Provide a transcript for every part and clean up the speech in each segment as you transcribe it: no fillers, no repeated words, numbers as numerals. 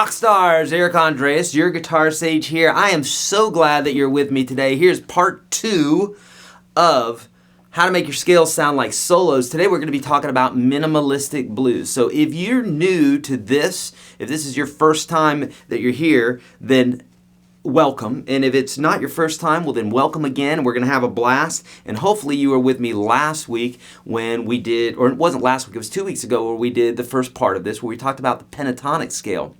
Rock stars, Eric Andreas, your guitar sage here. I am so glad that you're with me today. Here's part 2 of how to make your scales sound like solos. Today we're going to be talking about minimalistic blues. So if you're new to this, if this is your first time that you're here, then welcome. And if it's not your first time, well then welcome again. We're going to have a blast. And hopefully you were with me last week when we did, or it wasn't last week, it was 2 weeks ago where we did the first part of this, where we talked about the pentatonic scale.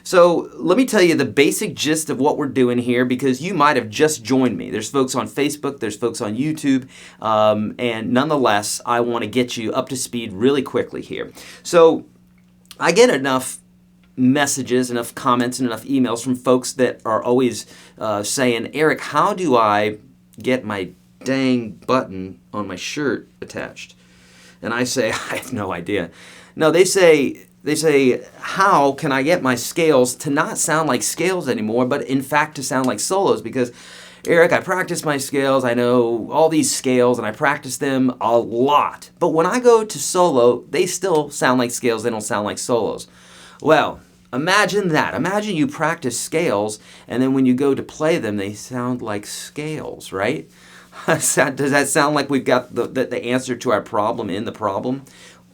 So let me tell you the basic gist of what we're doing here, because you might have just joined me. There's folks on Facebook, there's folks on YouTube, and nonetheless, I want to get you up to speed really quickly here. So I get enough messages, enough comments, and enough emails from folks that are always saying, Eric, how do I get my dang button on my shirt attached? And I say, I have no idea. No, they say, how can I get my scales to not sound like scales anymore, but in fact to sound like solos? Because, Eric, I practice my scales, I know all these scales, and I practice them a lot. But when I go to solo, they still sound like scales, they don't sound like solos. Well, imagine that. Imagine you practice scales, and then when you go to play them, they sound like scales, right? Does that sound like we've got the answer to our problem in the problem?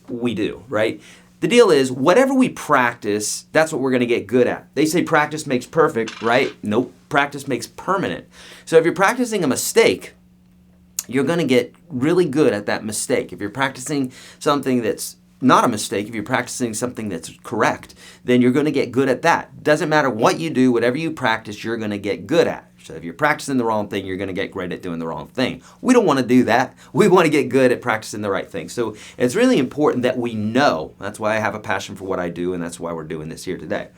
We do, right? The deal is, whatever we practice, that's what we're going to get good at. They say practice makes perfect, right? Nope, practice makes permanent. So if you're practicing a mistake, you're going to get really good at that mistake. If you're practicing something that's not a mistake, if you're practicing something that's correct, then you're going to get good at that. Doesn't matter what you do, whatever you practice, you're going to get good at. So if you're practicing the wrong thing, you're going to get great at doing the wrong thing. We don't want to do that. We want to get good at practicing the right thing. So it's really important that we know. That's why I have a passion for what I do, and that's why we're doing this here today.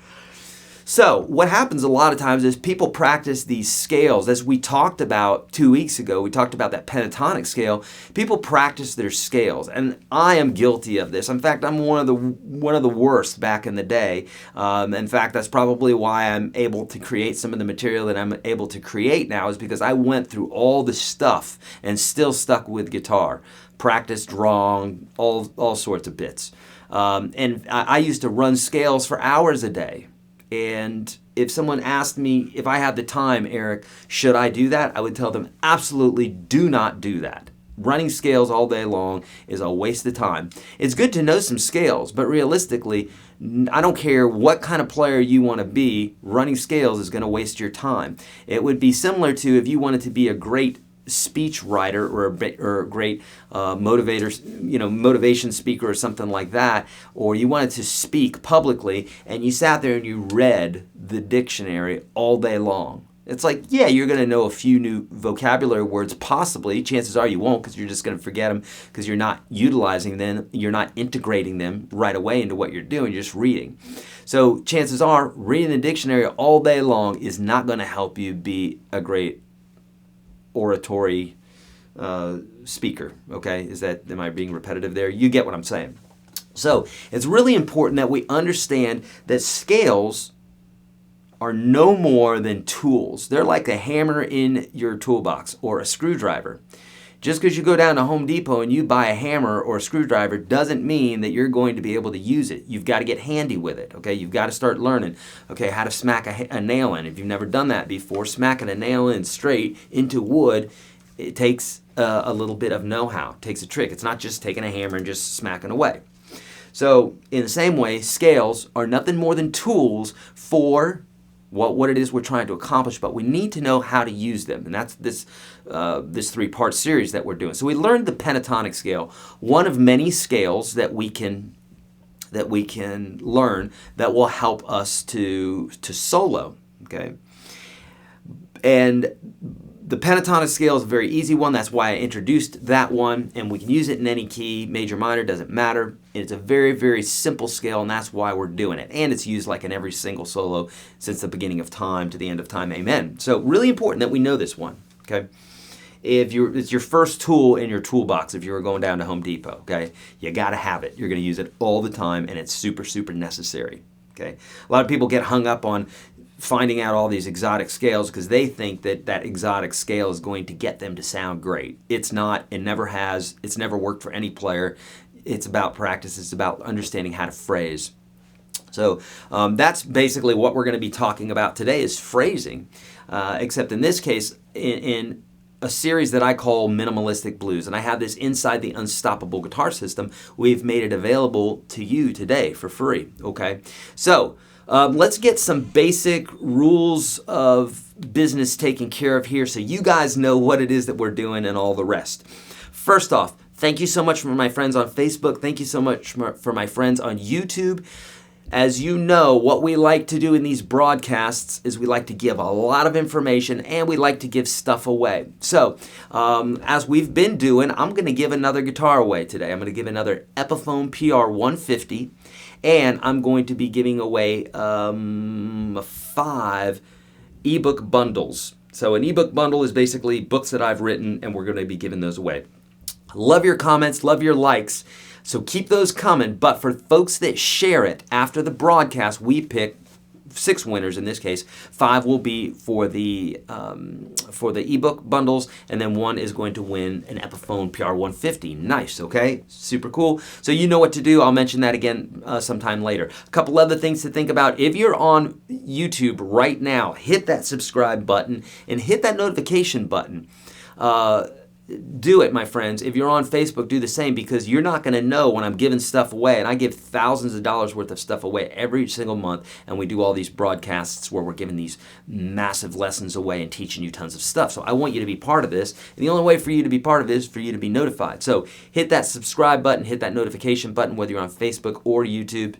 So what happens a lot of times is people practice these scales. As we talked about 2 weeks ago, we talked about that pentatonic scale. People practice their scales, and I am guilty of this. In fact, I'm one of the worst back in the day. In fact, that's probably why I'm able to create some of the material that I'm able to create now, is because I went through all the stuff and still stuck with guitar. Practiced wrong, all sorts of bits. And I used to run scales for hours a day. And if someone asked me if I had the time, Eric, should I do that? I would tell them, absolutely do not do that. Running scales all day long is a waste of time. It's good to know some scales, but realistically, I don't care what kind of player you want to be, running scales is going to waste your time. It would be similar to if you wanted to be a great speech writer or a great motivator, motivation speaker or something like that, or you wanted to speak publicly and you sat there and you read the dictionary all day long. It's like, yeah, you're going to know a few new vocabulary words possibly. Chances are you won't, because you're just going to forget them because you're not utilizing them. You're not integrating them right away into what you're doing. You're just reading. So chances are reading the dictionary all day long is not going to help you be a great oratory speaker. Okay, am I being repetitive there? You get what I'm saying. So it's really important that we understand that scales are no more than tools. They're like a hammer in your toolbox or a screwdriver. Just because you go down to Home Depot and you buy a hammer or a screwdriver doesn't mean that you're going to be able to use it. You've got to get handy with it, okay? You've got to start learning, okay, how to smack a nail in. If you've never done that before, smacking a nail in straight into wood, it takes a little bit of know-how. It takes a trick. It's not just taking a hammer and just smacking away. So in the same way, scales are nothing more than tools for what it is we're trying to accomplish, but we need to know how to use them, and that's this three-part series that we're doing. So we learned the pentatonic scale, one of many scales that we can learn that will help us to solo. Okay, and the pentatonic scale is a very easy one. That's why I introduced that one, and we can use it in any key, major, minor, doesn't matter. It's a very, very simple scale, and that's why we're doing it. And it's used like in every single solo since the beginning of time to the end of time. Amen. So really important that we know this one. Okay. It's your first tool in your toolbox if you were going down to Home Depot. Okay. You got to have it. You're going to use it all the time, and it's super, super necessary. Okay. A lot of people get hung up on finding out all these exotic scales because they think that exotic scale is going to get them to sound great. It's not. It never has. It's never worked for any player. It's about practice. It's about understanding how to phrase. So that's basically what we're going to be talking about today is phrasing, except in this case in a series that I call Minimalistic Blues. And I have this inside the Unstoppable Guitar System. We've made it available to you today for free. Okay, so let's get some basic rules of business taken care of here so you guys know what it is that we're doing and all the rest. First off, thank you so much for my friends on Facebook. Thank you so much for my friends on YouTube. As you know, what we like to do in these broadcasts is we like to give a lot of information and we like to give stuff away. So, as we've been doing, I'm going to give another guitar away today. I'm going to give another Epiphone PR150, and I'm going to be giving away 5 ebook bundles. So an ebook bundle is basically books that I've written, and we're going to be giving those away. Love your comments, love your likes. So keep those coming, but for folks that share it after the broadcast, we pick 6 winners in this case. 5 will be for the ebook bundles, and then 1 is going to win an Epiphone PR150. Nice, okay? Super cool. So you know what to do. I'll mention that again sometime later. A couple other things to think about. If you're on YouTube right now, hit that subscribe button and hit that notification button. do it, my friends. If you're on Facebook, do the same, because you're not going to know when I'm giving stuff away. And I give thousands of dollars worth of stuff away every single month. And we do all these broadcasts where we're giving these massive lessons away and teaching you tons of stuff. So I want you to be part of this. And the only way for you to be part of it is for you to be notified. So hit that subscribe button, hit that notification button, whether you're on Facebook or YouTube.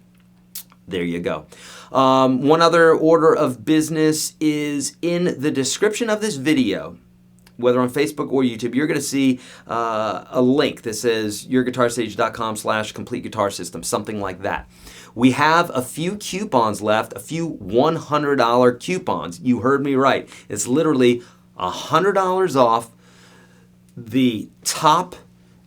There you go. One other order of business is in the description of this video. Whether on Facebook or YouTube, you're going to see a link that says YourGuitarSage.com/complete guitar system, something like that. We have a few coupons left, a few $100 coupons. You heard me right. It's literally $100 off the top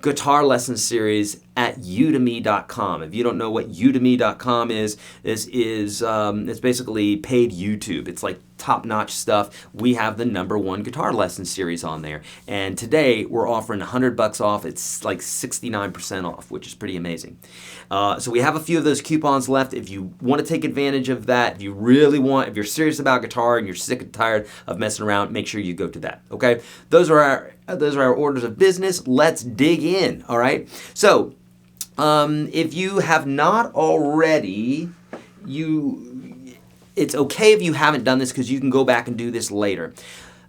guitar lesson series at udemy.com. If you don't know what udemy.com is, this is it's basically paid YouTube. It's like top-notch stuff. We have the #1 guitar lesson series on there, and today we're offering $100 off. It's like 69% off, which is pretty amazing. So we have a few of those coupons left. If you want to take advantage of that, if you're serious about guitar and you're sick and tired of messing around, make sure you go to that. Okay, those are our orders of business. Let's dig in. All right, so if you have not already, it's okay if you haven't done this, because you can go back and do this later.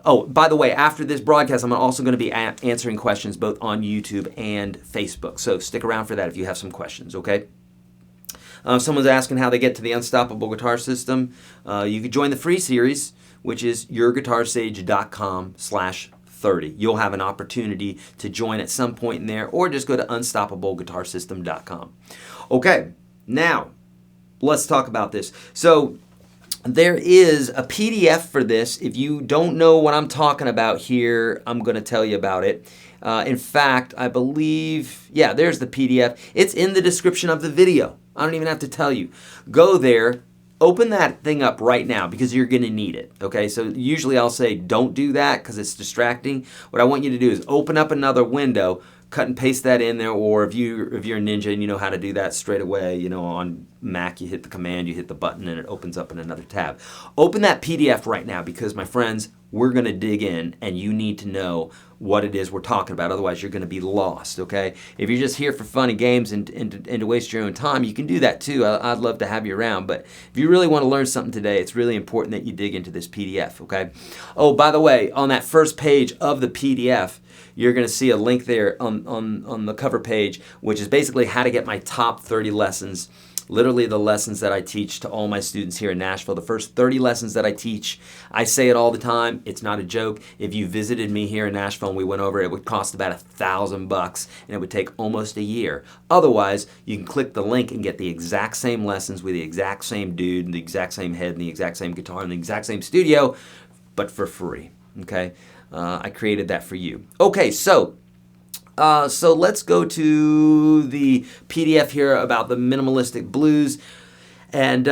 Oh, by the way, after this broadcast, I'm also going to be answering questions both on YouTube and Facebook. So stick around for that if you have some questions, okay? Someone's asking how they get to the Unstoppable Guitar System. You can join the free series, which is YourGuitarSage.com/30. You'll have an opportunity to join at some point in there, or just go to UnstoppableGuitarSystem.com. Okay, now let's talk about this. So there is a PDF for this. If you don't know what I'm talking about here, I'm going to tell you about it. In fact, I believe, yeah, there's the PDF. It's in the description of the video. I don't even have to tell you. Go there. Open that thing up right now, because you're going to need it, okay? So usually I'll say don't do that because it's distracting. What I want you to do is open up another window, cut and paste that in there, or if you're a ninja and you know how to do that straight away, you know, on Mac, you hit the command, you hit the button, and it opens up in another tab. Open that PDF right now, because, my friends, we're going to dig in, and you need to know what it is we're talking about. Otherwise, you're going to be lost, okay? If you're just here for fun and games and to waste your own time, you can do that too. I'd love to have you around. But if you really want to learn something today, it's really important that you dig into this PDF, okay? Oh, by the way, on that first page of the PDF, you're going to see a link there on the cover page, which is basically how to get my top 30 lessons. Literally the lessons that I teach to all my students here in Nashville. The first 30 lessons that I teach, I say it all the time. It's not a joke. If you visited me here in Nashville and we went over, it would cost about $1,000, and it would take almost a year. Otherwise, you can click the link and get the exact same lessons with the exact same dude and the exact same head and the exact same guitar and the exact same studio, but for free, okay? I created that for you. Okay, so let's go to the PDF here about the minimalistic blues. And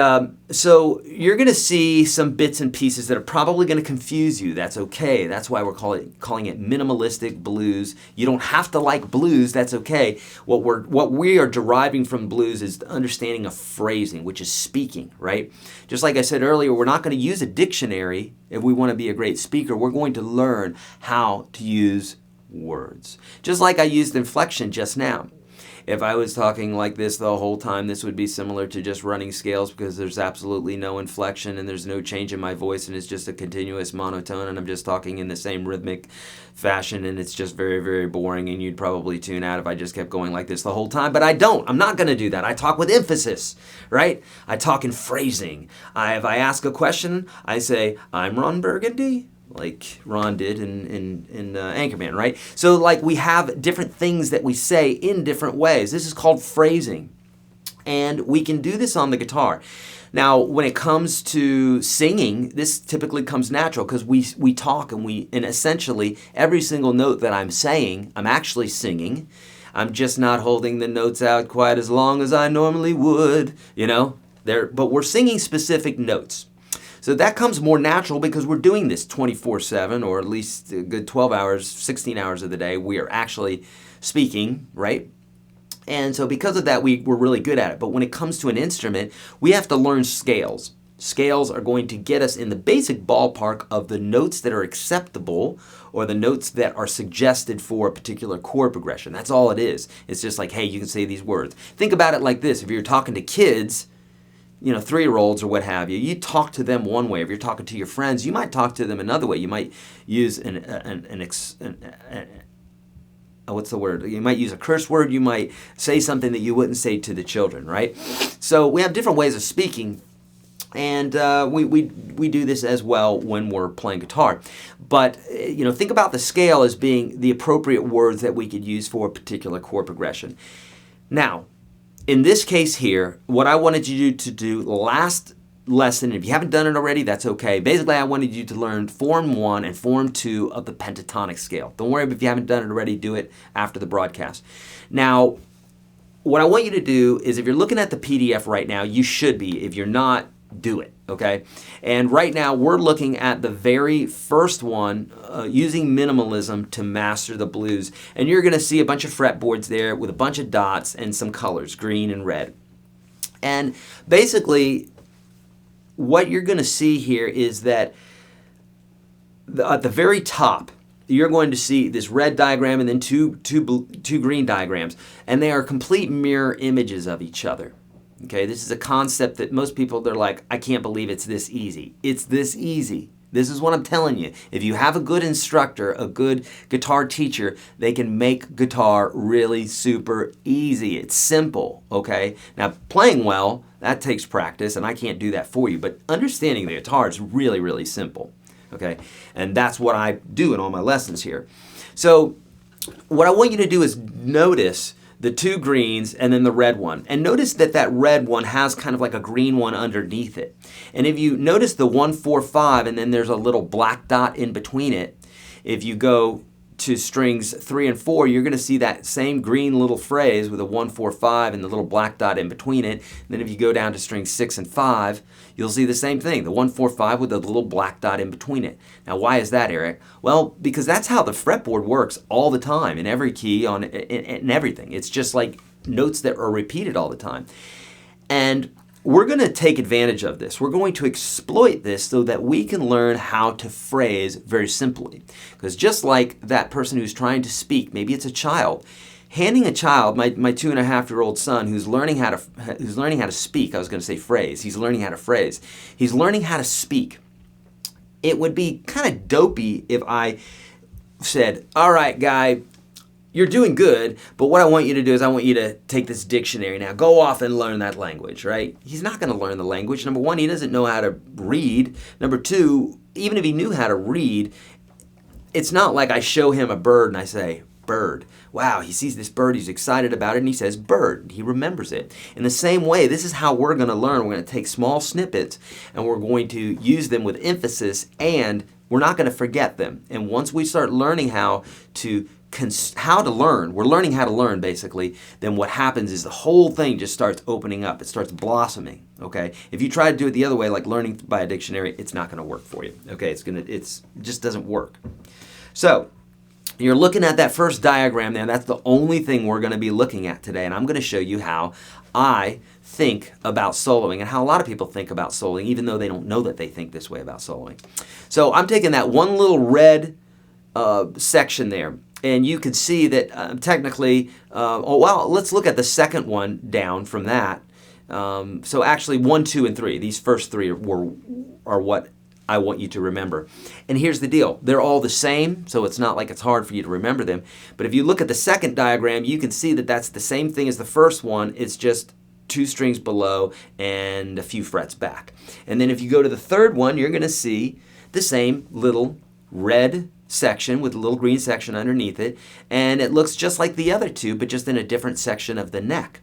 so you're going to see some bits and pieces that are probably going to confuse you. That's okay. That's why we're calling it minimalistic blues. You don't have to like blues. That's okay. What we are deriving from blues is the understanding of phrasing, which is speaking, right? Just like I said earlier, we're not going to use a dictionary if we want to be a great speaker. We're going to learn how to use words. Just like I used inflection just now. If I was talking like this the whole time, this would be similar to just running scales, because there's absolutely no inflection and there's no change in my voice, and it's just a continuous monotone, and I'm just talking in the same rhythmic fashion, and it's just very, very boring, and you'd probably tune out if I just kept going like this the whole time. But I don't. I'm not going to do that. I talk with emphasis, right? I talk in phrasing. If I ask a question, I say, I'm Ron Burgundy, like Ron did in Anchorman, right? So like we have different things that we say in different ways. This is called phrasing. And we can do this on the guitar. Now, when it comes to singing, this typically comes natural, because we talk and essentially every single note that I'm saying, I'm actually singing. I'm just not holding the notes out quite as long as I normally would, you know? But we're singing specific notes. So that comes more natural because we're doing this 24/7, or at least a good 12 hours, 16 hours of the day. We are actually speaking, right? And so because of that, we're really good at it. But when it comes to an instrument, we have to learn scales. Scales are going to get us in the basic ballpark of the notes that are acceptable or the notes that are suggested for a particular chord progression. That's all it is. It's just like, hey, you can say these words. Think about it like this. If you're talking to kids, 3-year-olds or what have you, you talk to them one way. If you're talking to your friends, you might talk to them another way. You might use what's the word? You might use a curse word. You might say something that you wouldn't say to the children, right? So we have different ways of speaking. And we do this as well when we're playing guitar. But, think about the scale as being the appropriate words that we could use for a particular chord progression. Now, in this case here, what I wanted you to do last lesson, if you haven't done it already, that's okay. Basically, I wanted you to learn Form 1 and Form 2 of the pentatonic scale. Don't worry if you haven't done it already, do it after the broadcast. Now, what I want you to do is if you're looking at the PDF right now, you should be. If you're not, do it, okay? And right now we're looking at the very first one, using minimalism to master the blues. And you're gonna see a bunch of fretboards there with a bunch of dots and some colors, green and red. And basically what you're gonna see here is that at the very top, you're going to see this red diagram and then two green diagrams. And they are complete mirror images of each other. Okay, this is a concept that most people, they're like, I can't believe it's this easy. It's this easy. This is what I'm telling you. If you have a good instructor, a good guitar teacher, they can make guitar really super easy. It's simple, okay? Now, playing well, that takes practice, and I can't do that for you, but understanding the guitar is really, really simple, okay? And that's what I do in all my lessons here. So what I want you to do is notice the two greens and then the red one. And notice that that red one has kind of like a green one underneath it. And if you notice the 1, 4, 5 and then there's a little black dot in between it, if you go to strings 3 and 4, you're going to see that same green little phrase with a 1, 4, 5 and the little black dot in between it. And then if you go down to strings 6 and 5, you'll see the same thing, the 1, 4, 5 with a little black dot in between it. Now, why is that, Eric? Well, because that's how the fretboard works all the time in every key, in everything. It's just like notes that are repeated all the time. And we're going to take advantage of this. We're going to exploit this so that we can learn how to phrase very simply. Because just like that person who's trying to speak, maybe it's a child, handing a child, my 2.5-year-old son who's learning how to speak, I was going to say phrase, he's learning how to phrase, he's learning how to speak. It would be kind of dopey if I said, all right, guy, you're doing good, but what I want you to do is I want you to take this dictionary now. Go off and learn that language, right? He's not going to learn the language. Number one, he doesn't know how to read. Number two, even if he knew how to read, it's not like I show him a bird and I say, bird. Wow, he sees this bird, he's excited about it, and he says bird. He remembers it. In the same way, this is how we're going to learn. We're going to take small snippets and we're going to use them with emphasis, and we're not going to forget them. And once we start learning how to learn, we're learning how to learn basically, then what happens is the whole thing just starts opening up. It starts blossoming, okay? If you try to do it the other way, like learning by a dictionary, it's not going to work for you, okay? It just doesn't work. So you're looking at that first diagram there. That's the only thing we're going to be looking at today, and I'm going to show you how I think about soloing and how a lot of people think about soloing, even though they don't know that they think this way about soloing. So I'm taking that one little red section there, and you can see that technically, let's look at the second one down from that. So actually 1, 2, and 3, these first three are what I want you to remember. And here's the deal. They're all the same, so it's not like it's hard for you to remember them. But if you look at the second diagram, you can see that that's the same thing as the first one. It's just 2 strings below and a few frets back. And then if you go to the third one, you're going to see the same little red section with a little green section underneath it. And it looks just like the other two, but just in a different section of the neck.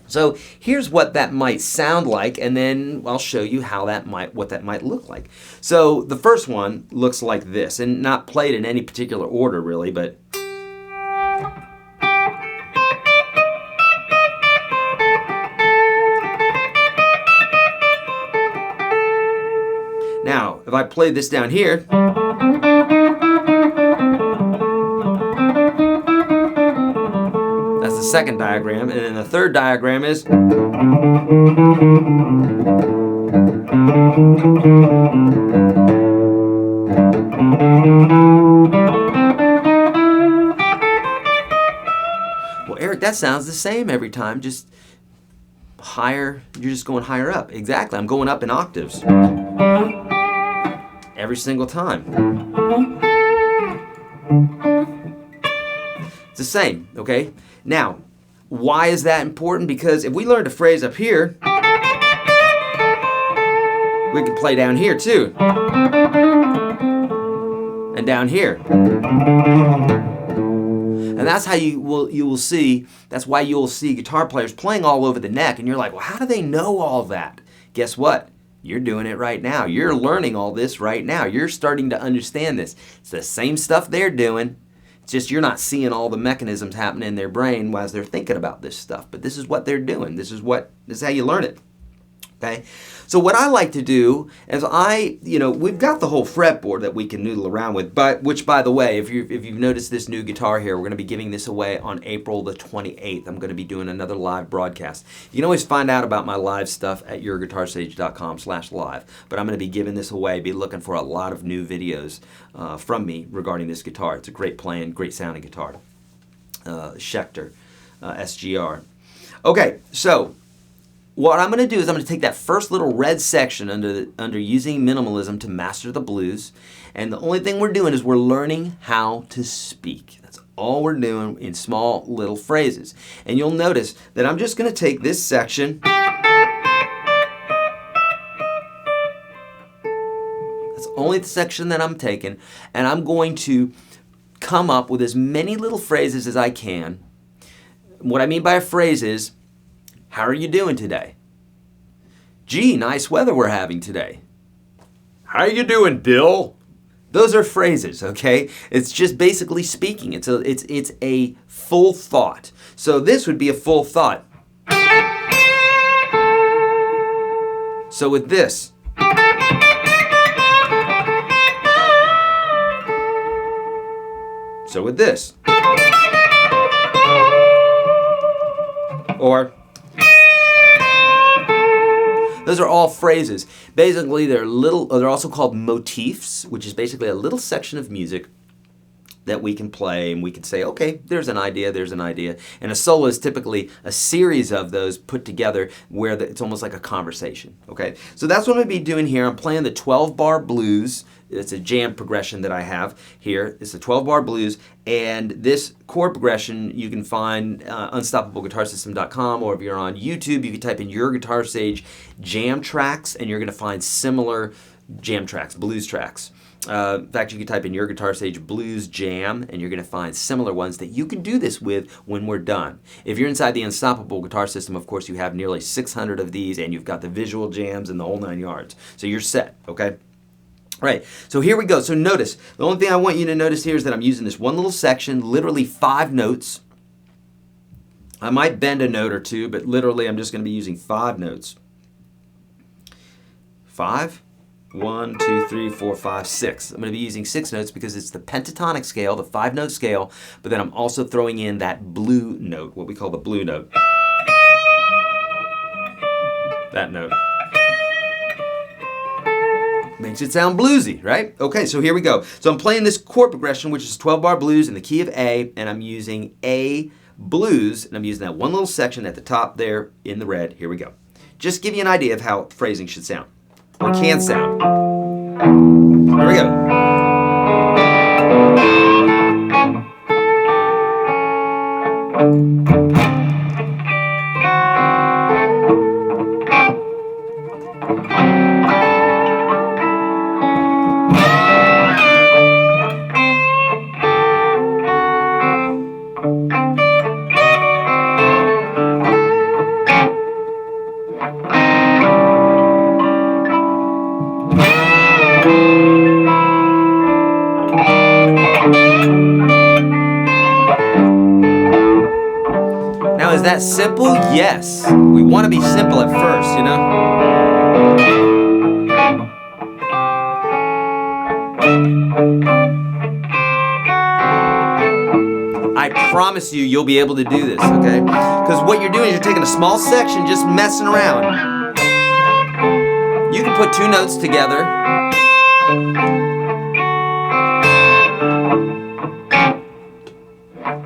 So here's what that might sound like, and then I'll show you how what that might look like. So the first one looks like this, and not played in any particular order really, but now if I play this down here, that's the second diagram, and then the third diagram is Well, Eric, that sounds the same every time, just higher. You're just going higher up. Exactly, I'm going up in octaves every single time. It's the same, okay? Now, why is that important? Because if we learned a phrase up here, we can play down here too. And down here. And that's how you will see, that's why you'll see guitar players playing all over the neck, and you're like, well, how do they know all that? Guess what? You're doing it right now. You're learning all this right now. You're starting to understand this. It's the same stuff they're doing. It's just you're not seeing all the mechanisms happening in their brain as they're thinking about this stuff. But this is what they're doing. This is how you learn it. Okay? So what I like to do is we've got the whole fretboard that we can noodle around with, which by the way, if you've noticed this new guitar here, we're going to be giving this away on April the 28th. I'm going to be doing another live broadcast. You can always find out about my live stuff at YourGuitarSage.com/live, but I'm going to be giving this away, be looking for a lot of new videos from me regarding this guitar. It's a great playing, great sounding guitar. Schecter, SGR. Okay, so what I'm going to do is I'm going to take that first little red section under using minimalism to master the blues, and the only thing we're doing is we're learning how to speak. That's all we're doing in small little phrases. And you'll notice that I'm just going to take this section. That's only the section that I'm taking, and I'm going to come up with as many little phrases as I can. What I mean by a phrase is, how are you doing today? Gee, nice weather we're having today. How you doing, Bill? Those are phrases, okay? It's just basically speaking. It's a full thought. So this would be a full thought. So with this. So with this. Or those are all phrases. Basically, they're also called motifs, which is basically a little section of music that we can play, and we can say, okay, there's an idea. And a solo is typically a series of those put together where it's almost like a conversation, okay? So that's what I'm going to be doing here. I'm playing the 12-bar blues. It's a jam progression that I have here. It's a 12-bar blues, and this chord progression you can find unstoppableguitarsystem.com, or if you're on YouTube, you can type in YourGuitarSage jam tracks, and you're going to find similar jam tracks, blues tracks. In fact, you can type in YourGuitarSage Blues Jam, and you're going to find similar ones that you can do this with when we're done. If you're inside the Unstoppable Guitar System, of course, you have nearly 600 of these, and you've got the visual jams and the whole 9 yards. So you're set, okay? Right, so here we go. So notice, the only thing I want you to notice here is that I'm using this one little section, literally 5 notes. I might bend a note or two, but literally I'm just going to be using 5 notes. 5. 1, 2, 3, 4, 5, 6. I'm going to be using 6 notes because it's the pentatonic scale, the 5-note scale, but then I'm also throwing in that blue note, what we call the blue note. That note. Makes it sound bluesy, right? Okay, so here we go. So I'm playing this chord progression, which is 12-bar blues in the key of A, and I'm using A blues, and I'm using that one little section at the top there in the red. Here we go. Just give you an idea of how phrasing should sound. Or can sound. Here we go. Now, is that simple? Yes. We want to be simple at first, you know? I promise you'll be able to do this, okay? Because what you're doing is you're taking a small section, just messing around. You can put two notes together.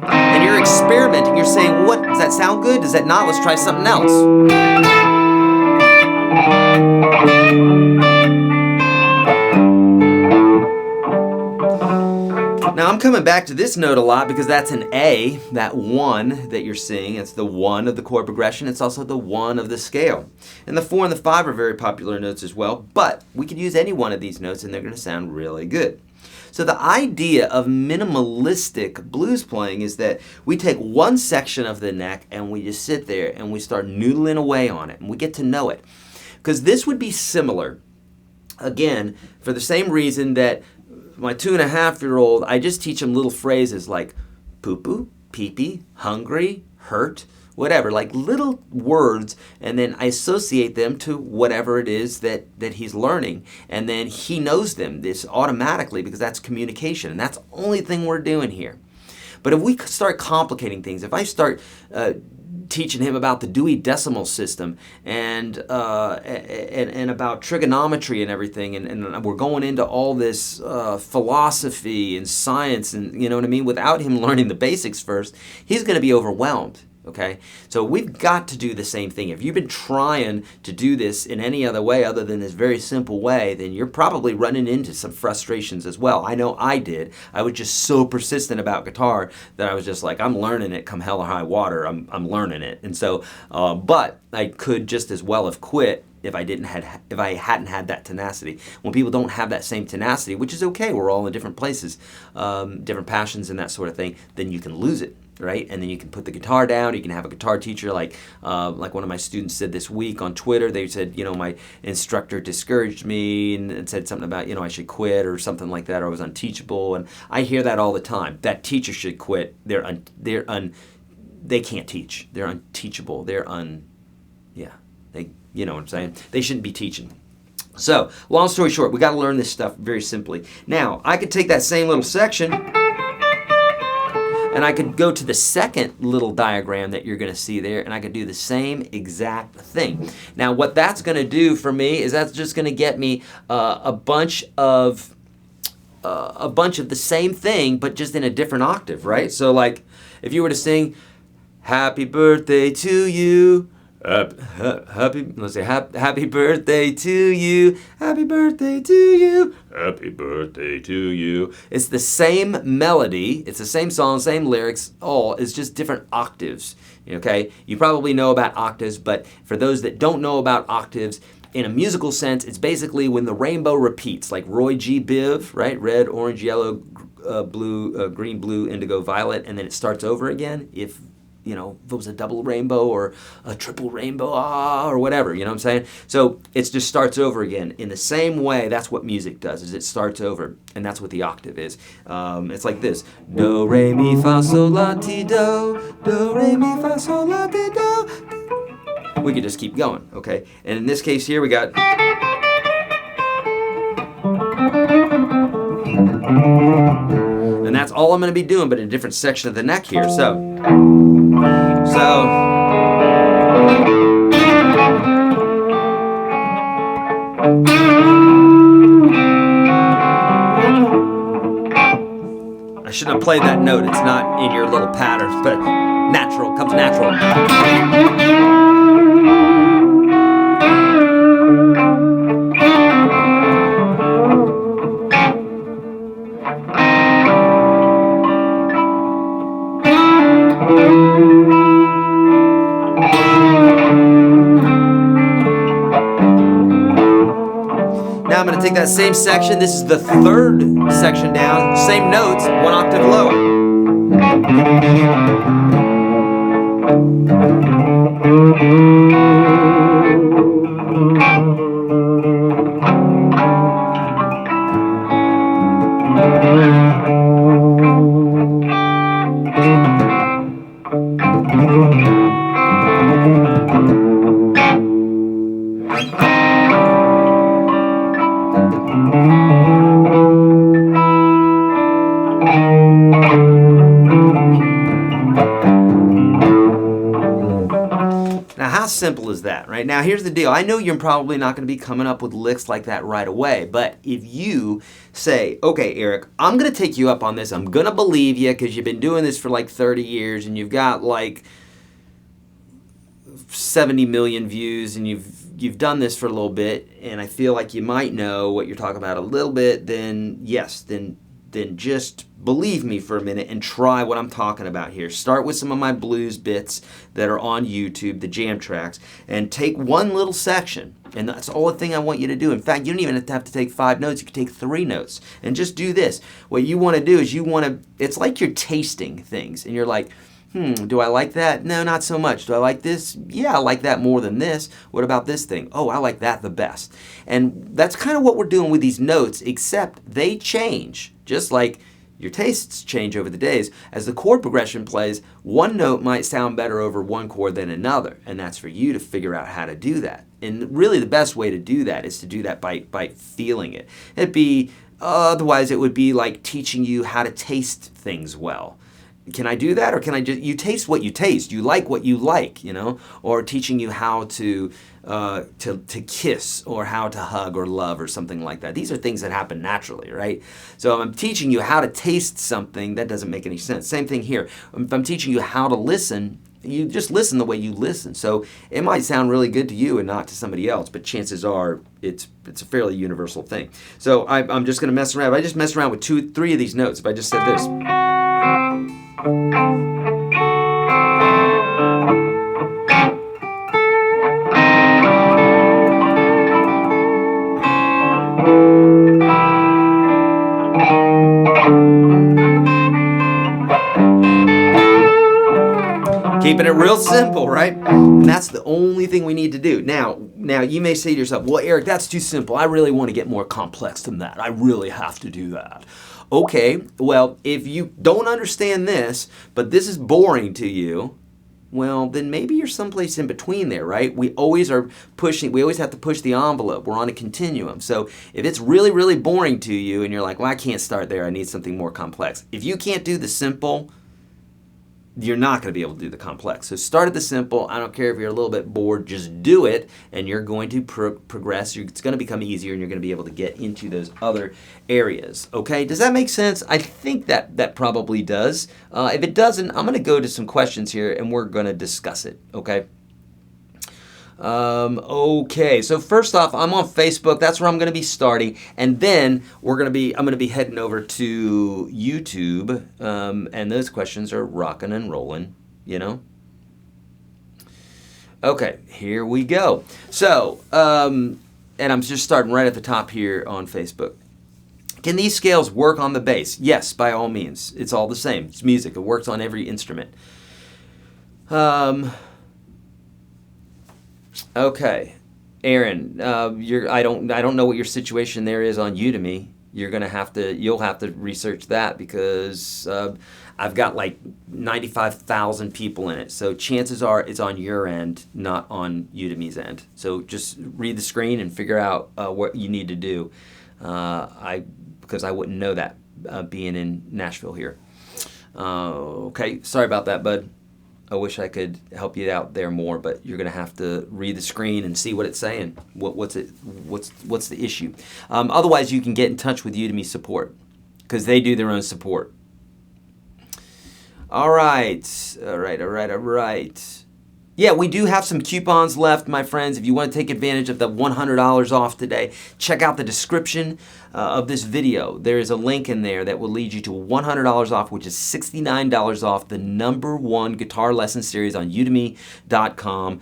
And you're experimenting. You're saying, what, does that sound good? Does that not? Let's try something else. Now I'm coming back to this note a lot because that's an A, that one that you're seeing. It's the one of the chord progression. It's also the one of the scale. And the 4 and the 5 are very popular notes as well, but we could use any one of these notes and they're going to sound really good. So the idea of minimalistic blues playing is that we take one section of the neck and we just sit there and we start noodling away on it and we get to know it. Because this would be similar, again, for the same reason that my 2.5-year-old, I just teach him little phrases like poo-poo, pee-pee, hungry, hurt, whatever, like little words, and then I associate them to whatever it is that he's learning, and then he knows them this automatically because that's communication, and that's the only thing we're doing here. But if we start complicating things, if I start teaching him about the Dewey Decimal System and about trigonometry and everything, and we're going into all this philosophy and science, and you know what I mean, without him learning the basics first, he's going to be overwhelmed. Okay, so we've got to do the same thing. If you've been trying to do this in any other way other than this very simple way, then you're probably running into some frustrations as well. I know I did. I was just so persistent about guitar that I was just like, I'm learning it come hell or high water. I'm learning it. And so, but I could just as well have quit if I hadn't had that tenacity. When people don't have that same tenacity, which is okay, we're all in different places, different passions and that sort of thing, then you can lose it. Right, and then you can put the guitar down. You can have a guitar teacher, like one of my students said this week on Twitter. They said, you know, my instructor discouraged me and said something about, you know, I should quit or something like that, or I was unteachable. And I hear that all the time. That teacher should quit. They can't teach. They're unteachable. You know what I'm saying? They shouldn't be teaching. So, long story short, we got to learn this stuff very simply. Now, I could take that same little section, and I could go to the second little diagram that you're going to see there, and I could do the same exact thing. Now, what that's going to do for me is that's just going to get me a bunch of the same thing, but just in a different octave, right? So, like, if you were to sing, "Happy birthday to you," let's say, happy birthday to you, happy birthday to you, happy birthday to you. It's the same melody, it's the same song, same lyrics, all, it's just different octaves, okay? You probably know about octaves, but for those that don't know about octaves, in a musical sense, it's basically when the rainbow repeats, like Roy G. Biv, right? Red, orange, yellow, blue, green, blue, indigo, violet, and then it starts over again. If it was a double rainbow or a triple rainbow, or whatever, you know what I'm saying? So it just starts over again. In the same way, that's what music does, is it starts over, and that's what the octave is. It's like this: do, re, mi, fa, sol, la, ti, do, do, re, mi, fa, sol, la, ti, do. We could just keep going, okay? And in this case here, we got... And that's all I'm going to be doing, but in a different section of the neck here. So I shouldn't have played that note. It's not in your little patterns, but natural, comes natural. Now I'm going to take that same section. This is the third section down. Same notes, one octave lower. how simple is that, right? Now, here's the deal. I know you're probably not going to be coming up with licks like that right away, but if you say, okay, Eric, I'm going to take you up on this. I'm going to believe you because you've been doing this for like 30 years and you've got like 70 million views and you've done this for a little bit, and I feel like you might know what you're talking about a little bit, then yes, then just believe me for a minute and try what I'm talking about here. Start with some of my blues bits that are on YouTube, the jam tracks, and take one little section. And that's all the thing I want you to do. In fact, you don't even have to take 5 notes. You can take 3 notes and just do this. What you want to do is it's like you're tasting things and you're like, do I like that? No, not so much. Do I like this? Yeah, I like that more than this. What about this thing? Oh, I like that the best. And that's kind of what we're doing with these notes, except they change. Just like your tastes change over the days. As the chord progression plays, one note might sound better over one chord than another. And that's for you to figure out how to do that. And really the best way to do that is to do that by feeling it. Otherwise it would be like teaching you how to taste things well. Can I do that, or can I just, you taste what you taste, you like what you like, or teaching you how to kiss or how to hug or love or something like that. These are things that happen naturally, right? So if I'm teaching you how to taste something, that doesn't make any sense. Same thing here. If I'm teaching you how to listen, you just listen the way you listen. So it might sound really good to you and not to somebody else, but chances are it's a fairly universal thing. So I'm just going to mess around. If I just mess around with 2, 3 of these notes, if I just said this. Keeping it real simple, right? And that's the only thing we need to do. Now you may say to yourself, well, Eric, that's too simple. I really want to get more complex than that. I really have to do that. Okay, well, if you don't understand this, but this is boring to you, well, then maybe you're someplace in between there, right? We always have to push the envelope. We're on a continuum. So if it's really, really boring to you and you're like, well, I can't start there. I need something more complex. If you can't do the simple, you're not going to be able to do the complex. So start at the simple. I don't care if you're a little bit bored, just do it, and you're going to progress. It's going to become easier, and you're going to be able to get into those other areas. Okay, does that make sense? I think that probably does. If it doesn't, I'm going to go to some questions here, and we're going to discuss it. Okay. Okay, so first off, I'm on Facebook. That's where I'm going to be starting, and then I'm going to be heading over to YouTube, and those questions are rocking and rolling, Okay, here we go. So, and I'm just starting right at the top here on Facebook. Can these scales work on the bass? Yes, by all means. It's all the same. It's music. It works on every instrument. Okay, Aaron, I don't know what your situation there is on Udemy. You'll have to research that because I've got like 95,000 people in it. So chances are it's on your end, not on Udemy's end. So just read the screen and figure out what you need to do. Because I wouldn't know that being in Nashville here. Okay, sorry about that, bud. I wish I could help you out there more, but you're going to have to read the screen and see what it's saying. What's the issue? Otherwise, you can get in touch with Udemy support because they do their own support. All right. Yeah, we do have some coupons left, my friends. If you want to take advantage of the $100 off today, check out the description of this video. There is a link in there that will lead you to $100 off, which is $69 off the #1 guitar lesson series on udemy.com.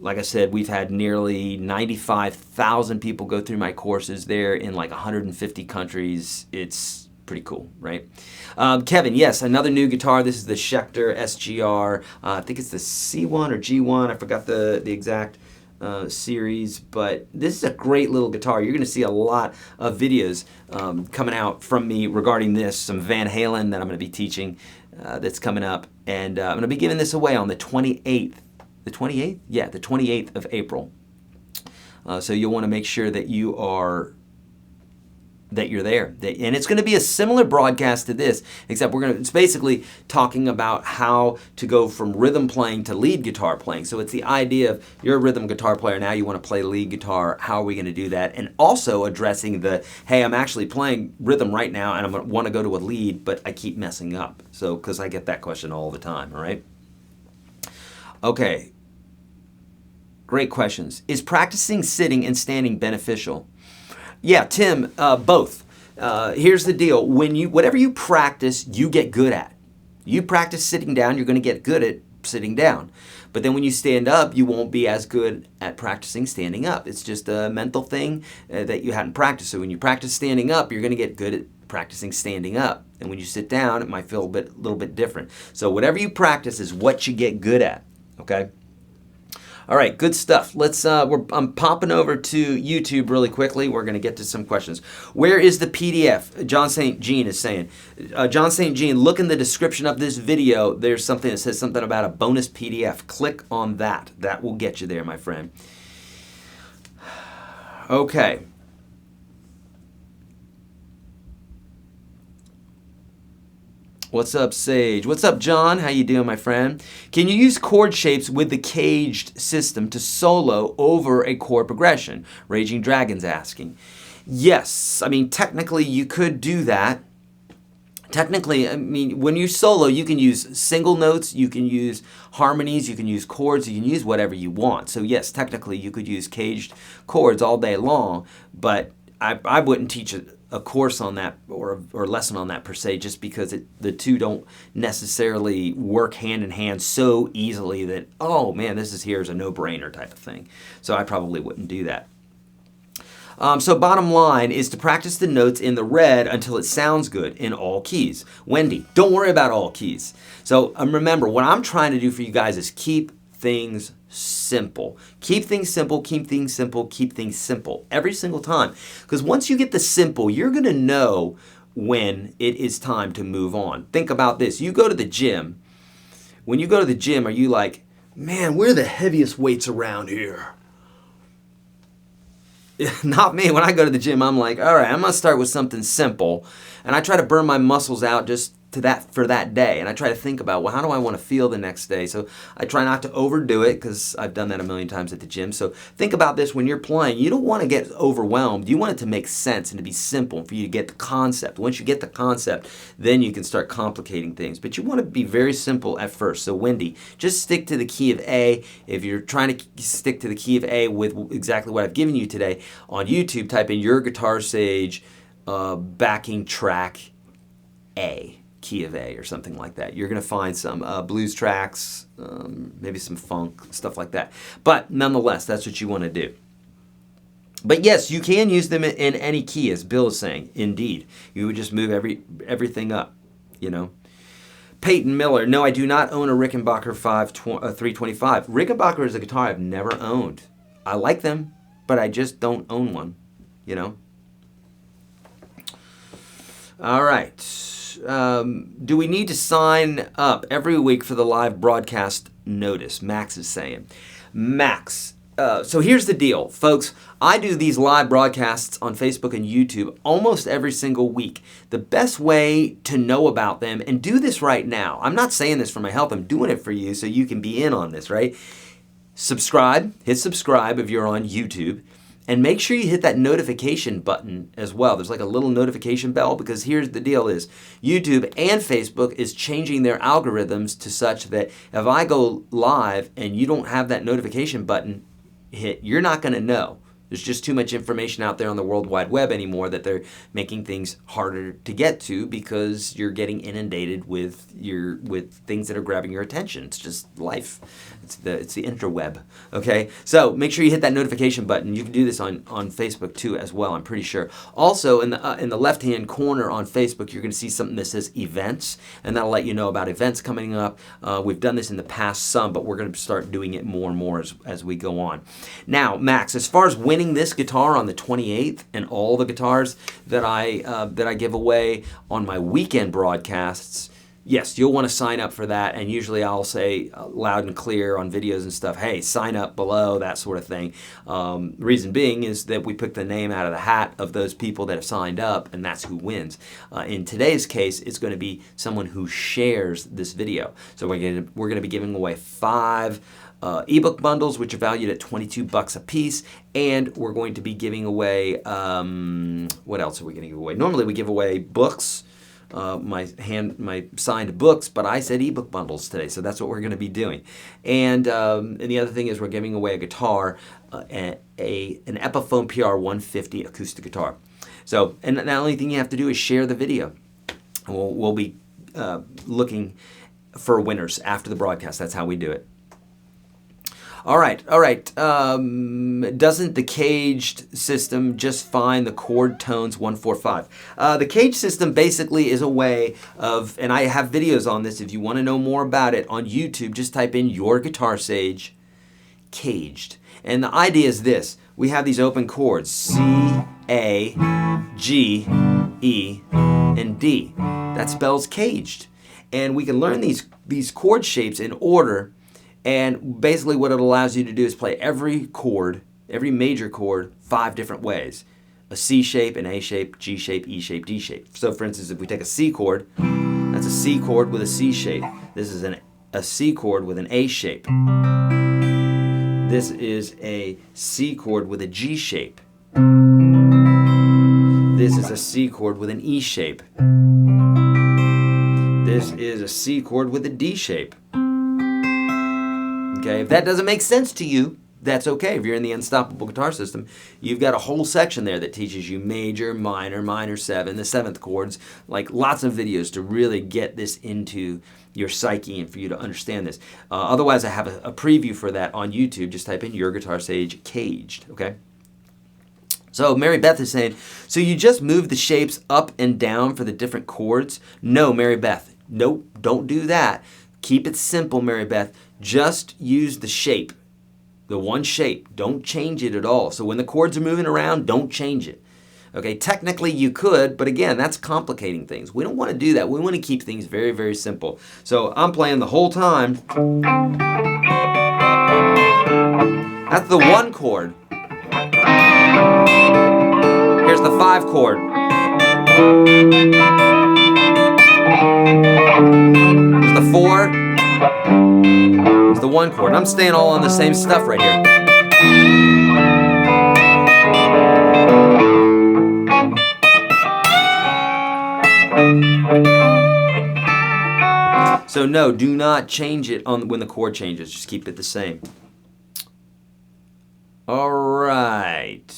Like I said, we've had nearly 95,000 people go through my courses there in like 150 countries. It's pretty cool, right? Kevin, yes, another new guitar. This is the Schecter SGR. I think it's the C1 or G1. I forgot the exact series, but this is a great little guitar. You're going to see a lot of videos coming out from me regarding this. Some Van Halen that I'm going to be teaching that's coming up, and I'm going to be giving this away on the 28th. The 28th? Yeah, the 28th of April. So you'll want to make sure that you are that you're there. And it's going to be a similar broadcast to this, except it's basically talking about how to go from rhythm playing to lead guitar playing. So it's the idea of you're a rhythm guitar player, now you want to play lead guitar, how are we going to do that? And also addressing hey, I'm actually playing rhythm right now and I want to go to a lead, but I keep messing up. So, because I get that question all the time, all right? Okay. Great questions. Is practicing sitting and standing beneficial? Yeah, Tim, both. Here's the deal. Whatever you practice, you get good at. You practice sitting down, you're going to get good at sitting down. But then when you stand up, you won't be as good at practicing standing up. It's just a mental thing that you hadn't practiced. So when you practice standing up, you're going to get good at practicing standing up. And when you sit down, it might feel a little bit different. So whatever you practice is what you get good at, okay? All right, good stuff. I'm popping over to YouTube really quickly. We're going to get to some questions. Where is the PDF? John St. Jean is saying. John St. Jean, look in the description of this video. There's something that says something about a bonus PDF. Click on that. That will get you there, my friend. Okay. What's up, Sage? What's up, John? How you doing, my friend? Can you use chord shapes with the caged system to solo over a chord progression? Raging Dragon's asking. Yes. I mean, technically, you could do that. Technically, I mean, when you solo, you can use single notes, you can use harmonies, you can use chords, you can use whatever you want. So yes, technically, you could use caged chords all day long, but I wouldn't teach a course on that or a lesson on that per se, just because the two don't necessarily work hand in hand so easily that, oh man, here's a no-brainer type of thing. So I probably wouldn't do that. So bottom line is to practice the notes in the red until it sounds good in all keys. Wendy, don't worry about all keys. So remember, what I'm trying to do for you guys is keep things simple. Keep things simple, keep things simple, keep things simple every single time. Because once you get the simple, you're going to know when it is time to move on. Think about this. You go to the gym. When you go to the gym, are you like, man, we're the heaviest weights around here? Not me. When I go to the gym, I'm like, all right, I'm going to start with something simple. And I try to burn my muscles out just for that day. And I try to think about, well, how do I want to feel the next day? So I try not to overdo it, because I've done that a million times at the gym. So think about this when you're playing. You don't want to get overwhelmed. You want it to make sense and to be simple for you to get the concept. Once you get the concept, then you can start complicating things. But you want to be very simple at first. So Wendy, just stick to the key of A. If you're trying to stick to the key of A with exactly what I've given you today, on YouTube, type in YourGuitarSage backing track A. Key of A or something like that. You're going to find some blues tracks, maybe some funk, stuff like that. But nonetheless, that's what you want to do. But yes, you can use them in any key, as Bill is saying. Indeed. You would just move everything up, you know. Peyton Miller, no, I do not own a Rickenbacker 325. Rickenbacker is a guitar I've never owned. I like them, but I just don't own one, you know. All right. Do we need to sign up every week for the live broadcast notice? Max is saying. Max, so here's the deal, folks. I do these live broadcasts on Facebook and YouTube almost every single week. The best way to know about them, and do this right now. I'm not saying this for my health. I'm doing it for you so you can be in on this, right? Subscribe. Hit subscribe if you're on YouTube. And make sure you hit that notification button as well. There's like a little notification bell, because here's the deal is YouTube and Facebook is changing their algorithms to such that if I go live and you don't have that notification button hit, you're not going to know. There's just too much information out there on the World Wide Web anymore that they're making things harder to get to, because you're getting inundated with things that are grabbing your attention. It's just life. It's the interweb. Okay, so make sure you hit that notification button. You can do this on Facebook too as well, I'm pretty sure. Also in the left hand corner on Facebook, you're going to see something that says events, and that'll let you know about events coming up. We've done this in the past some, but we're going to start doing it more and more as we go on. Now, Max, as far as winning this guitar on the 28th and all the guitars that I give away on my weekend broadcasts, yes, you'll want to sign up for that, and usually I'll say loud and clear on videos and stuff, hey, sign up below, that sort of thing. Reason being is that we pick the name out of the hat of those people that have signed up, and that's who wins. In today's case, it's going to be someone who shares this video. So we're going to be giving away 5 ebook bundles, which are valued at $22 a piece, and we're going to be giving away, what else are we going to give away? Normally we give away books, my signed books, but I said ebook bundles today, so that's what we're going to be doing. And the other thing is we're giving away a guitar, an Epiphone PR 150 acoustic guitar. So, and the only thing you have to do is share the video. We'll be looking for winners after the broadcast. That's how we do it. All right. Doesn't the caged system just find the chord tones 1, 4, 5? The caged system basically is a way of, and I have videos on this if you want to know more about it on YouTube, just type in YourGuitarSage caged. And the idea is this: we have these open chords, C, A, G, E, and D. That spells caged. And we can learn these chord shapes in order. And basically what it allows you to do is play every chord, every major chord, 5 different ways. A C shape, an A shape, G shape, E shape, D shape. So for instance, if we take a C chord, that's a C chord with a C shape. This is a C chord with an A shape. This is a C chord with a G shape. This is a C chord with an E shape. This is a C chord with a D shape. Okay, if that doesn't make sense to you, that's okay. If you're in the Unstoppable Guitar System, you've got a whole section there that teaches you major, minor, minor 7, the 7th chords, like lots of videos to really get this into your psyche and for you to understand this. Otherwise, I have a preview for that on YouTube. Just type in YourGuitarSage caged, okay? So Mary Beth is saying, so you just move the shapes up and down for the different chords? No, Mary Beth, nope, don't do that. Keep it simple, Mary Beth. Just use the shape, the one shape. Don't change it at all. So when the chords are moving around, don't change it. Okay, technically you could, but again, that's complicating things. We don't want to do that. We want to keep things very, very simple. So I'm playing the whole time. That's the 1 chord. Here's the 5 chord. Here's the 4. Here's the 1 chord. I'm staying all on the same stuff right here. So no, do not change it when the chord changes. Just keep it the same. All right.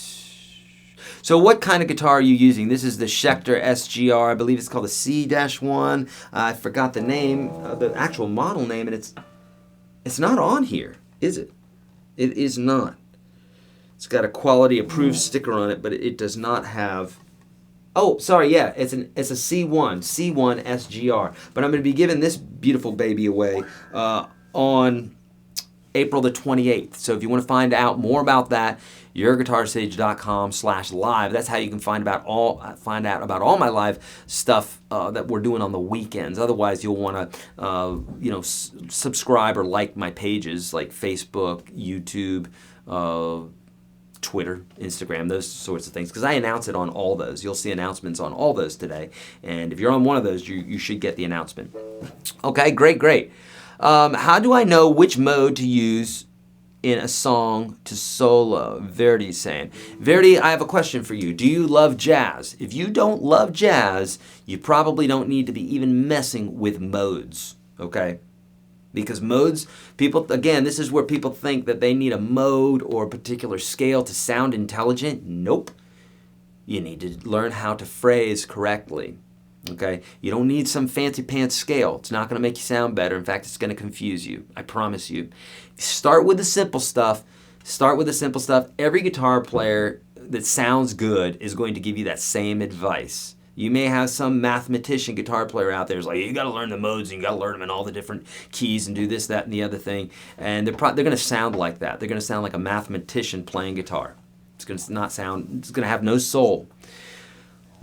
So what kind of guitar are you using? This is the Schecter SGR. I believe it's called the C-1. I forgot the name, the actual model name, and it's not on here, is it? It is not. It's got a quality approved sticker on it, but it does not have. Oh, sorry, yeah, it's a C1 SGR. But I'm going to be giving this beautiful baby away on April the 28th. So if you want to find out more about that, YourGuitarSage.com/live. That's how you can find out about all my live stuff that we're doing on the weekends. Otherwise, you'll want to subscribe or like my pages like Facebook, YouTube, Twitter, Instagram, those sorts of things, because I announce it on all those. You'll see announcements on all those today, and if you're on one of those, you should get the announcement. Okay, great. How do I know which mode to use in a song to solo? Verdi's saying. Verdi, I have a question for you. Do you love jazz? If you don't love jazz, you probably don't need to be even messing with modes, okay? Because modes, people, again, this is where people think that they need a mode or a particular scale to sound intelligent. Nope. You need to learn how to phrase correctly. Okay? You don't need some fancy pants scale. It's not going to make you sound better. In fact, it's going to confuse you. I promise you. Start with the simple stuff. Every guitar player that sounds good is going to give you that same advice. You may have some mathematician guitar player out there who's like, you got to learn the modes and you got to learn them in all the different keys and do this, that, and the other thing. And they're going to sound like that. They're going to sound like a mathematician playing guitar. It's going to have no soul.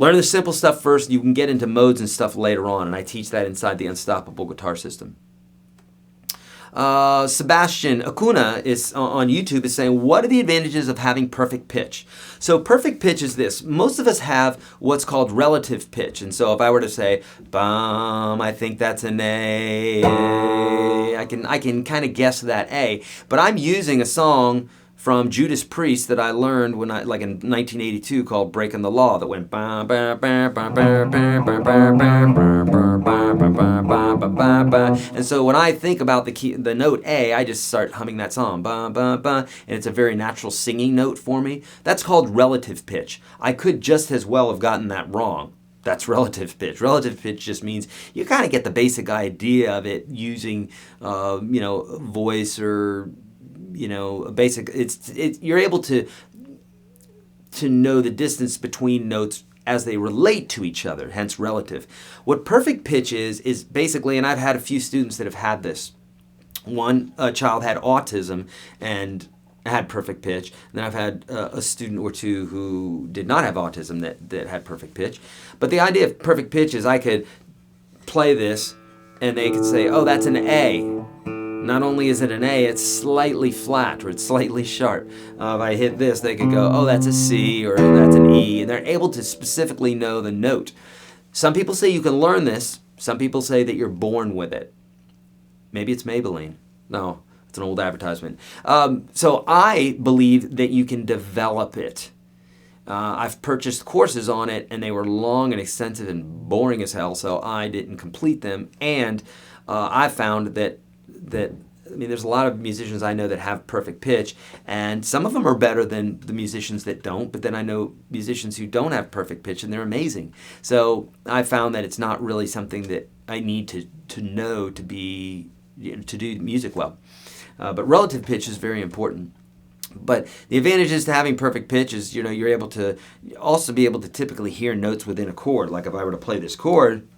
Learn the simple stuff first. You can get into modes and stuff later on, and I teach that inside the Unstoppable Guitar System. Sebastian Acuna is on YouTube is saying, what are the advantages of having perfect pitch? So perfect pitch is this. Most of us have what's called relative pitch. And so if I were to say, bum, I think that's an A, I can kind of guess that A. But I'm using a song from Judas Priest that I learned when in 1982 called Breaking the Law, that went ba ba ba ba ba ba ba ba ba ba. And so when I think about the note A, I just start humming that song, ba ba ba, and it's a very natural singing note for me. That's called relative pitch. I could just as well have gotten that wrong. That's relative pitch. Relative pitch just means you kind of get the basic idea of it using, voice or basic. You're able to know the distance between notes as they relate to each other, hence relative. What perfect pitch is basically, and I've had a few students that have had this. One child had autism and had perfect pitch. And then I've had a student or two who did not have autism that had perfect pitch. But the idea of perfect pitch is I could play this and they could say, oh, that's an A. Not only is it an A, it's slightly flat or it's slightly sharp. If I hit this, they could go, oh, that's a C or that's an E. And they're able to specifically know the note. Some people say you can learn this. Some people say that you're born with it. Maybe it's Maybelline. No, it's an old advertisement. So I believe that you can develop it. I've purchased courses on it, and they were long and extensive and boring as hell, so I didn't complete them. And I found that there's a lot of musicians I know that have perfect pitch, and some of them are better than the musicians that don't, but then I know musicians who don't have perfect pitch, and they're amazing. So I found that it's not really something that I need to know to do music well. But relative pitch is very important. But the advantages to having perfect pitch is, you're able to also be able to typically hear notes within a chord. Like if I were to play this chord,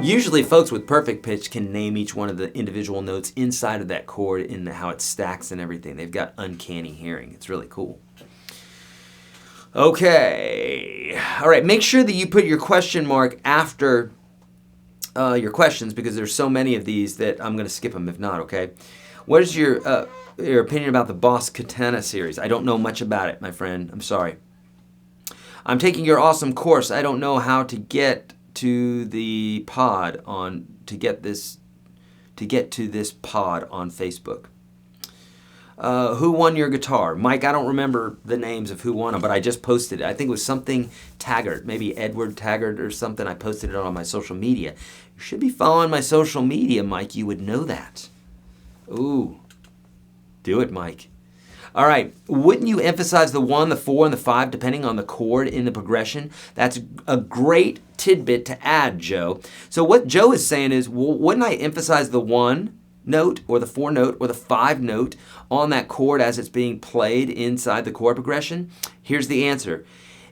usually folks with perfect pitch can name each one of the individual notes inside of that chord in how it stacks and everything. They've got uncanny hearing. It's really cool. Okay. All right. Make sure that you put your question mark after your questions, because there's so many of these that I'm going to skip them if not, okay? What is your opinion about the Boss Katana series? I don't know much about it, my friend. I'm sorry. I'm taking your awesome course. I don't know how to get to the pod to get to this pod on Facebook. Who won your guitar? Mike, I don't remember the names of who won them, but I just posted it. I think it was something Taggart, maybe Edward Taggart or something. I posted it on my social media. You should be following my social media, Mike. You would know that. Ooh, do it, Mike. All right, wouldn't you emphasize the 1, the 4, and the 5 depending on the chord in the progression? That's a great tidbit to add, Joe. So what Joe is saying is, well, wouldn't I emphasize the 1 note or the 4 note or the 5 note on that chord as it's being played inside the chord progression? Here's the answer.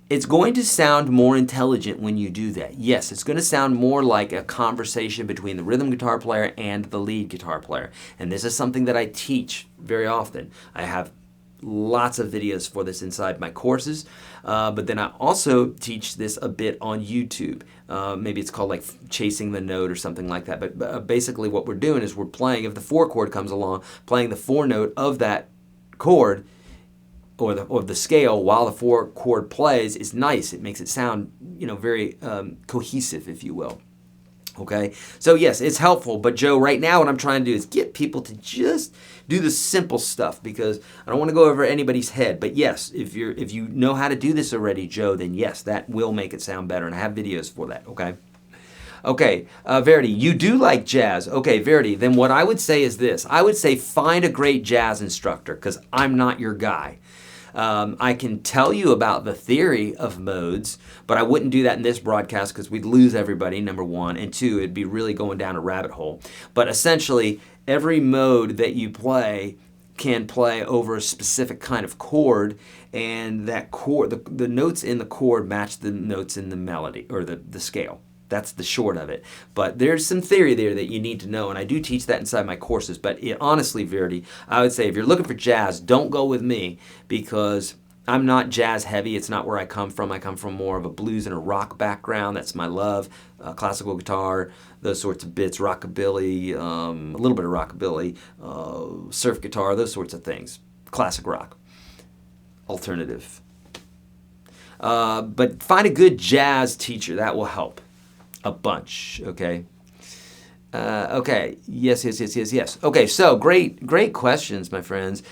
It's going to sound more intelligent when you do that. Yes, it's going to sound more like a conversation between the rhythm guitar player and the lead guitar player. And this is something that I teach very often. I have lots of videos for this inside my courses, but then I also teach this a bit on YouTube. Maybe it's called like chasing the note or something like that. But basically what we're doing is we're playing, if the 4 chord comes along, playing the 4 note of that chord or the scale while the 4 chord plays is nice. It makes it sound, very cohesive, if you will. Okay, so yes, it's helpful, but Joe, right now what I'm trying to do is get people to just do the simple stuff, because I don't want to go over anybody's head. But yes, if you know how to do this already, Joe, then yes, that will make it sound better, and I have videos for that. Okay, Verity, you do like jazz. Okay, Verity, then what I would say is this. I would say find a great jazz instructor, because I'm not your guy. I can tell you about the theory of modes, but I wouldn't do that in this broadcast because we'd lose everybody, number 1. And 2, it'd be really going down a rabbit hole. But essentially, every mode that you play can play over a specific kind of chord, and that chord, the notes in the chord match the notes in the melody or the scale. That's the short of it. But there's some theory there that you need to know, and I do teach that inside my courses. But honestly, Verity, I would say if you're looking for jazz, don't go with me, because I'm not jazz heavy. It's not where I come from. I come from more of a blues and a rock background. That's my love. Classical guitar, those sorts of bits, rockabilly, a little bit of rockabilly, surf guitar, those sorts of things. Classic rock, alternative. But find a good jazz teacher. That will help a bunch, okay? Okay, yes. Okay, so great questions, my friends.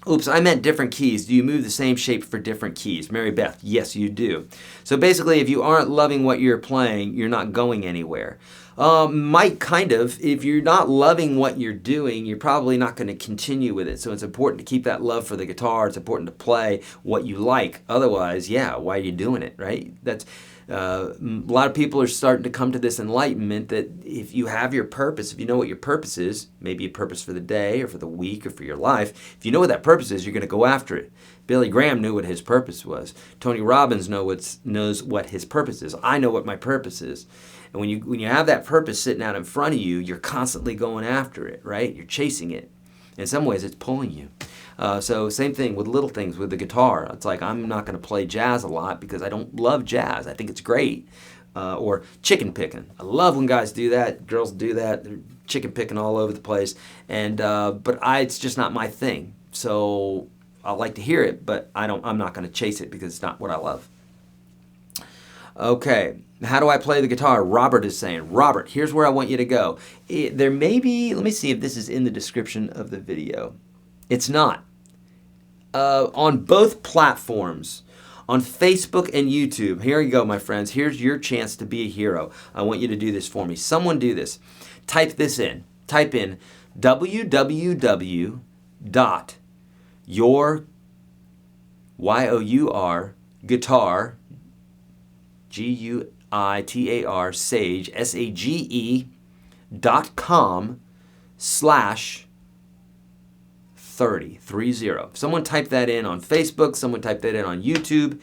Oops, I meant different keys. Do you move the same shape for different keys? Mary Beth, yes, you do. So basically, if you aren't loving what you're playing, you're not going anywhere. Might kind of. If you're not loving what you're doing, you're probably not going to continue with it. So it's important to keep that love for the guitar. It's important to play what you like. Otherwise, yeah, why are you doing it, right? That's a lot of people are starting to come to this enlightenment that if you have your purpose, if you know what your purpose is, maybe a purpose for the day or for the week or for your life, if you know what that purpose is, you're going to go after it. Billy Graham knew what his purpose was. Tony Robbins knows what his purpose is. I know what my purpose is. And when you have that purpose sitting out in front of you, you're constantly going after it, right? You're chasing it. In some ways, it's pulling you. So same thing with little things with the guitar. It's like I'm not going to play jazz a lot because I don't love jazz. I think it's great. Or chicken picking. I love when guys do that. Girls do that. They're chicken picking all over the place. And but it's just not my thing. So I like to hear it, but I'm not going to chase it because it's not what I love. Okay, how do I play the guitar? Robert is saying. Robert, here's where I want you to go. There may be, let me see if this is in the description of the video. It's not. On both platforms, on Facebook and YouTube, here you go, my friends. Here's your chance to be a hero. I want you to do this for me. Someone do this. Type this in. Type in www.YourGuitar, Guitar, Sage, SAGE.com/30. Someone type that in on Facebook, someone type that in on YouTube,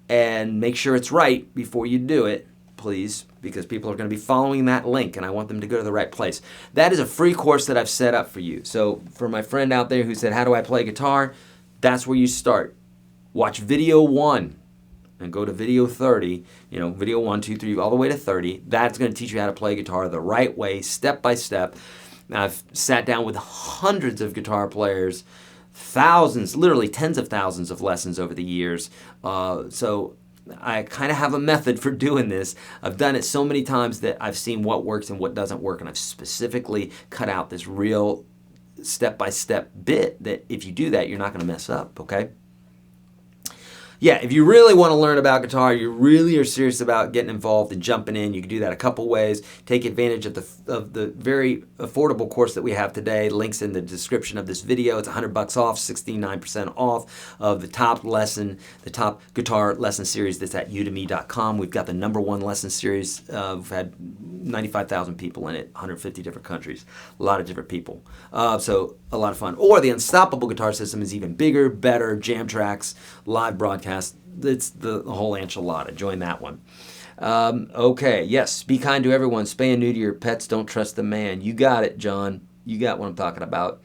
and make sure it's right before you do it, please, because people are going to be following that link, and I want them to go to the right place. That is a free course that I've set up for you. So for my friend out there who said, how do I play guitar? That's where you start. Watch video 1. And go to video 30, video 1, 2, 3, all the way to 30. That's going to teach you how to play guitar the right way, step by step. Now, I've sat down with hundreds of guitar players, thousands, literally tens of thousands of lessons over the years. So I kind of have a method for doing this. I've done it so many times that I've seen what works and what doesn't work, and I've specifically cut out this real step-by-step bit that if you do that, you're not going to mess up, okay? Yeah, if you really want to learn about guitar, you really are serious about getting involved and jumping in, you can do that a couple ways. Take advantage of the very affordable course that we have today. Links in the description of this video. It's $100 off, 69% off of the top guitar lesson series that's at udemy.com. We've got the #1 lesson series. We've had 95,000 people in it, 150 different countries, a lot of different people. So a lot of fun. Or the Unstoppable Guitar System is even bigger, better, jam tracks, live broadcast. It's the whole enchilada. Join that one. Okay, yes, be kind to everyone. Spay and neuter your pets. Don't trust the man. You got it, John. You got what I'm talking about.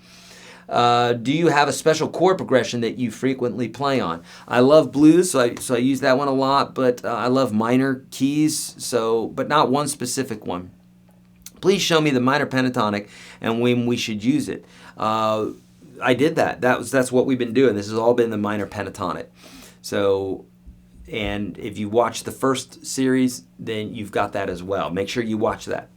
Do you have a special chord progression that you frequently play on? I love blues, so I use that one a lot, but I love minor keys, but not one specific one. Please show me the minor pentatonic and when we should use it. I did that. That's what we've been doing. This has all been the minor pentatonic. So, and if you watch the first series, then you've got that as well. Make sure you watch that.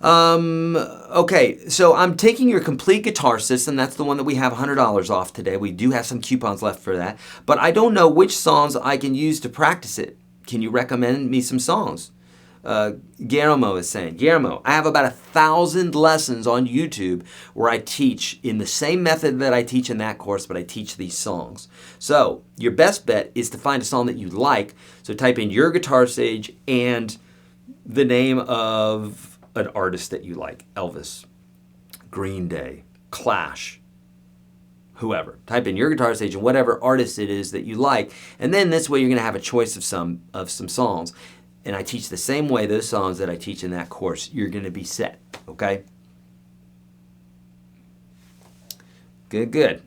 Okay, so I'm taking your complete guitar system. That's the one that we have $100 off today. We do have some coupons left for that. But I don't know which songs I can use to practice it. Can you recommend me some songs? Guillermo is saying, Guillermo, I have about 1,000 lessons on YouTube where I teach in the same method that I teach in that course, but I teach these songs. So your best bet is to find a song that you like. So type in YourGuitarSage and the name of an artist that you like. Elvis, Green Day, Clash, whoever. Type in YourGuitarSage and whatever artist it is that you like. And then this way you're going to have a choice of some songs. And I teach the same way those songs that I teach in that course. You're going to be set, okay? Good.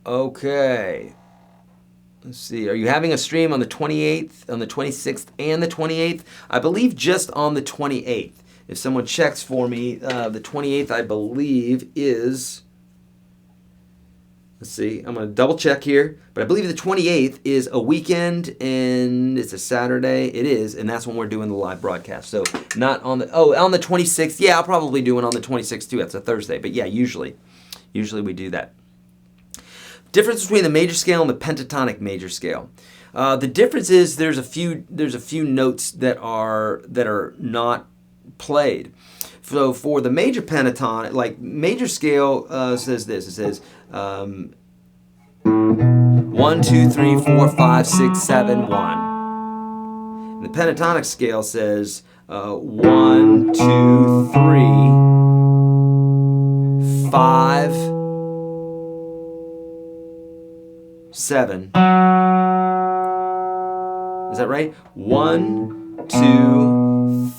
Okay. Let's see. Are you having a stream on the 28th, on the 26th, and the 28th? I believe just on the 28th. If someone checks for me, the 28th, I believe, is... Let's see. I'm going to double check here. But I believe the 28th is a weekend, and it's a Saturday. It is, and that's when we're doing the live broadcast. So not on the... Oh, on the 26th. Yeah, I'll probably do it on the 26th, too. That's a Thursday. But yeah, usually we do that. Difference between the major scale and the pentatonic major scale. The difference is there's a few notes that are not played. So for the major pentatonic, like major scale says this. It says 1, 2, 3, 4, 5, 6, 7, 1. And the pentatonic scale says 1, 2, 3, 5. 7. Is that right? 1, 2,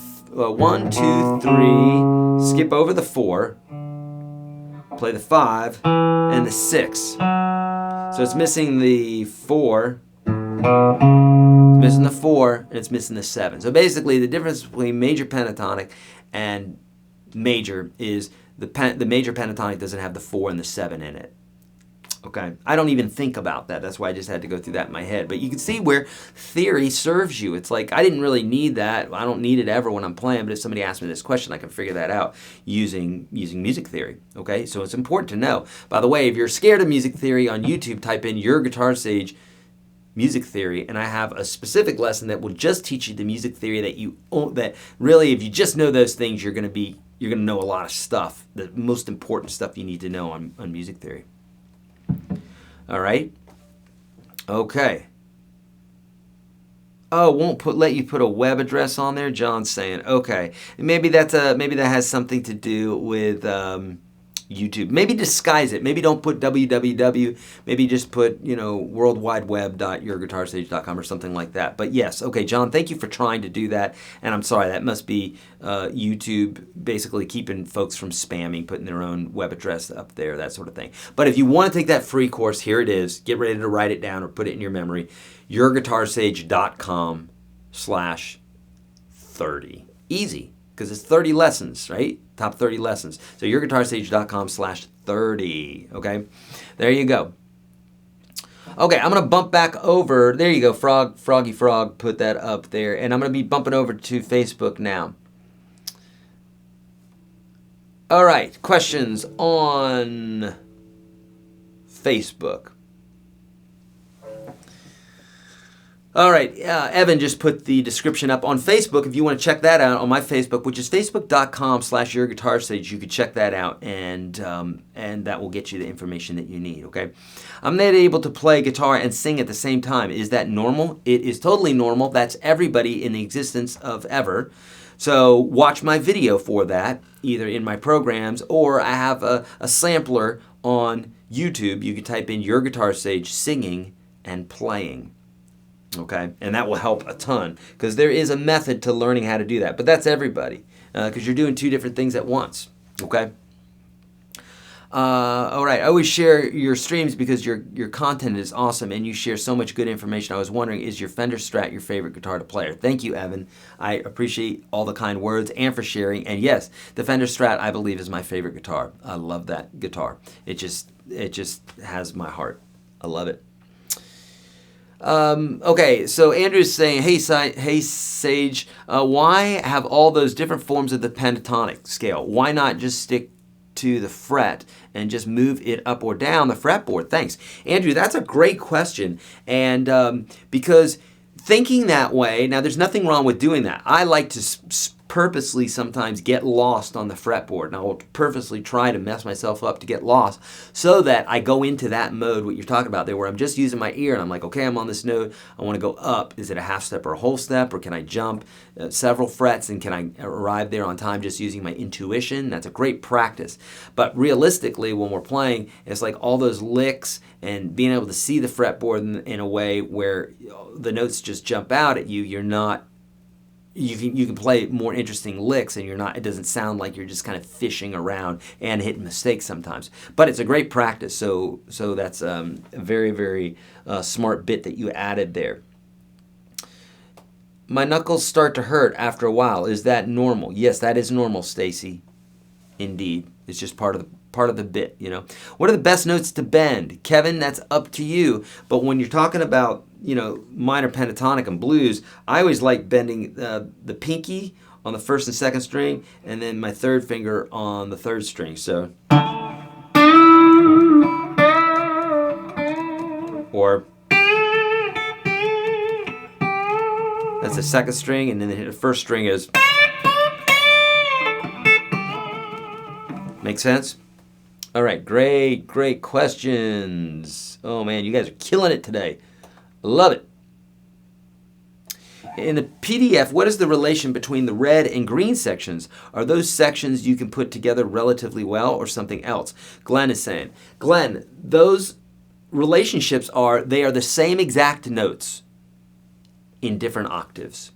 3. Skip over the 4. Play the 5 and the 6. So it's missing the 4. It's missing the 4 and it's missing the 7. So basically, the difference between major pentatonic and major is the major pentatonic doesn't have the 4 and the 7 in it. Okay, I don't even think about that. That's why I just had to go through that in my head. But you can see where theory serves you. It's like I didn't really need that. I don't need it ever when I'm playing. But if somebody asks me this question, I can figure that out using music theory. Okay, so it's important to know. By the way, if you're scared of music theory on YouTube, type in YourGuitarSage music theory, and I have a specific lesson that will just teach you the music theory that really, if you just know those things, you're going to know a lot of stuff. The most important stuff you need to know on music theory. All right. Okay. Oh, won't let you put a web address on there. John's saying, okay, maybe that has something to do with YouTube. Maybe disguise it. Maybe don't put www. Maybe just put worldwideweb.yourguitarsage.com or something like that. But yes, okay, John, thank you for trying to do that. And I'm sorry, that must be YouTube basically keeping folks from spamming, putting their own web address up there, that sort of thing. But if you want to take that free course, here it is. Get ready to write it down or put it in your memory. YourGuitarSage.com/30. Easy, because it's 30 lessons, right? Top 30 lessons. So YourGuitarSage.com/30. Okay, there you go. Okay, I'm gonna bump back over. There you go, Froggy Frog put that up there, and I'm gonna be bumping over to Facebook now. All right, questions on Facebook. All right, Evan just put the description up on Facebook. If you want to check that out on my Facebook, which is facebook.com/YourGuitarSage, you could check that out, and that will get you the information that you need, okay? I'm not able to play guitar and sing at the same time. Is that normal? It is totally normal. That's everybody in the existence of ever. So watch my video for that, either in my programs, or I have a sampler on YouTube. You can type in YourGuitarSage singing and playing. Okay, and that will help a ton, because there is a method to learning how to do that. But that's everybody, because you're doing two different things at once. Okay. All right. I always share your streams because your content is awesome and you share so much good information. I was wondering, is your Fender Strat your favorite guitar to play? Thank you, Evan. I appreciate all the kind words and for sharing. And yes, the Fender Strat, I believe, is my favorite guitar. I love that guitar. It just has my heart. I love it. Okay, so Andrew's saying, hey Sage, why have all those different forms of the pentatonic scale? Why not just stick to the fret and just move it up or down the fretboard? Thanks. Andrew, that's a great question. And because thinking that way, now there's nothing wrong with doing that. I like to purposely sometimes get lost on the fretboard, and I will purposely try to mess myself up to get lost so that I go into that mode, what you're talking about there, where I'm just using my ear and I'm like, okay, I'm on this note, I want to go up. Is it a half step or a whole step, or can I jump several frets and can I arrive there on time just using my intuition? That's a great practice. But realistically, when we're playing, it's like all those licks and being able to see the fretboard in a way where the notes just jump out at you. You're not you can play more interesting licks, and it doesn't sound like you're just kind of fishing around and hitting mistakes sometimes. But it's a great practice, so that's a very, very smart bit that you added there. My knuckles start to hurt after a while. Is that normal? Yes, that is normal, Stacy. Indeed, it's just part of the bit, you know. What are the best notes to bend? Kevin, that's up to you. But when you're talking about, you know, minor pentatonic and blues, I always like bending the pinky on the first and second string, and then my third finger on the third string. So, or that's the second string, and then the first string is. Make sense? All right, great questions. Oh man, you guys are killing it today. Love it. In the PDF, what is the relation between the red and green sections? Are those sections you can put together relatively well or something else? Glenn is saying. Glenn, those relationships they are the same exact notes in different octaves.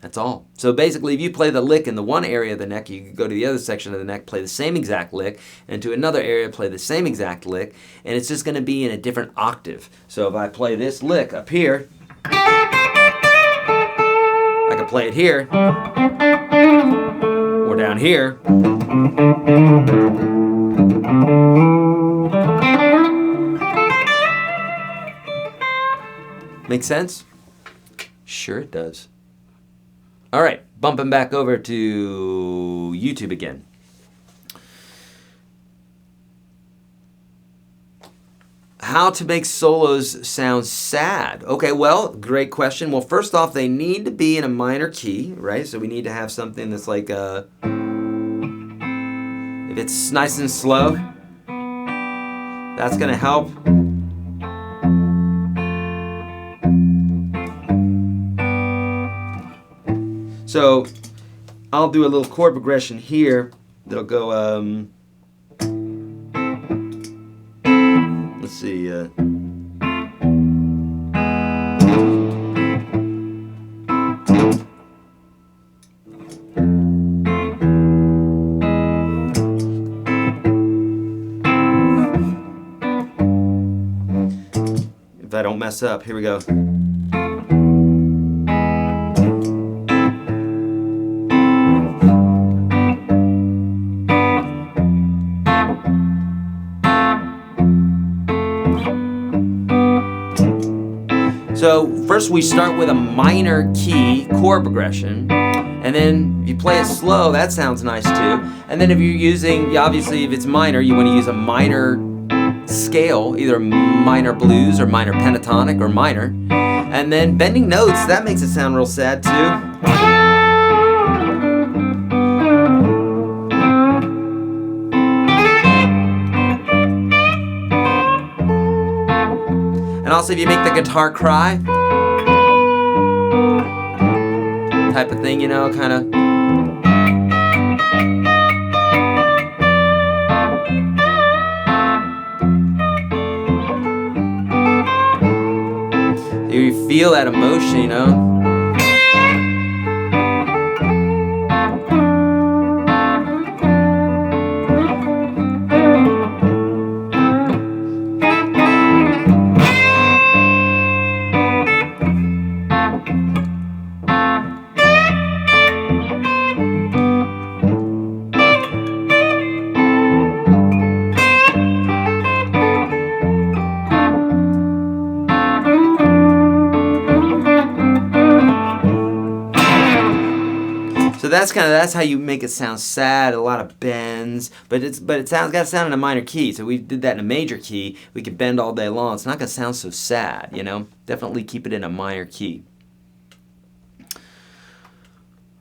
That's all. So basically, if you play the lick in the one area of the neck, you can go to the other section of the neck, play the same exact lick, and to another area, play the same exact lick, and it's just going to be in a different octave. So if I play this lick up here, I can play it here, or down here. Make sense? Sure it does. All right, bumping back over to YouTube again. How to make solos sound sad? Okay, well, great question. Well, first off, they need to be in a minor key, right? So we need to have something that's like if it's nice and slow, that's going to help. So I'll do a little chord progression here that'll go, let's see. If I don't mess up, here we go. So first we start with a minor key chord progression, and then if you play it slow, that sounds nice too. And then if you're using, obviously if it's minor, you want to use a minor scale, either minor blues or minor pentatonic or minor. And then bending notes, that makes it sound real sad too. And also if you make the guitar cry type of thing, you know, kind of. You feel that emotion, you know. So that's how you make it sound sad, a lot of bends, but it's got to sound in a minor key. So we did that in a major key. We could bend all day long. It's not going to sound so sad, you know. Definitely keep it in a minor key.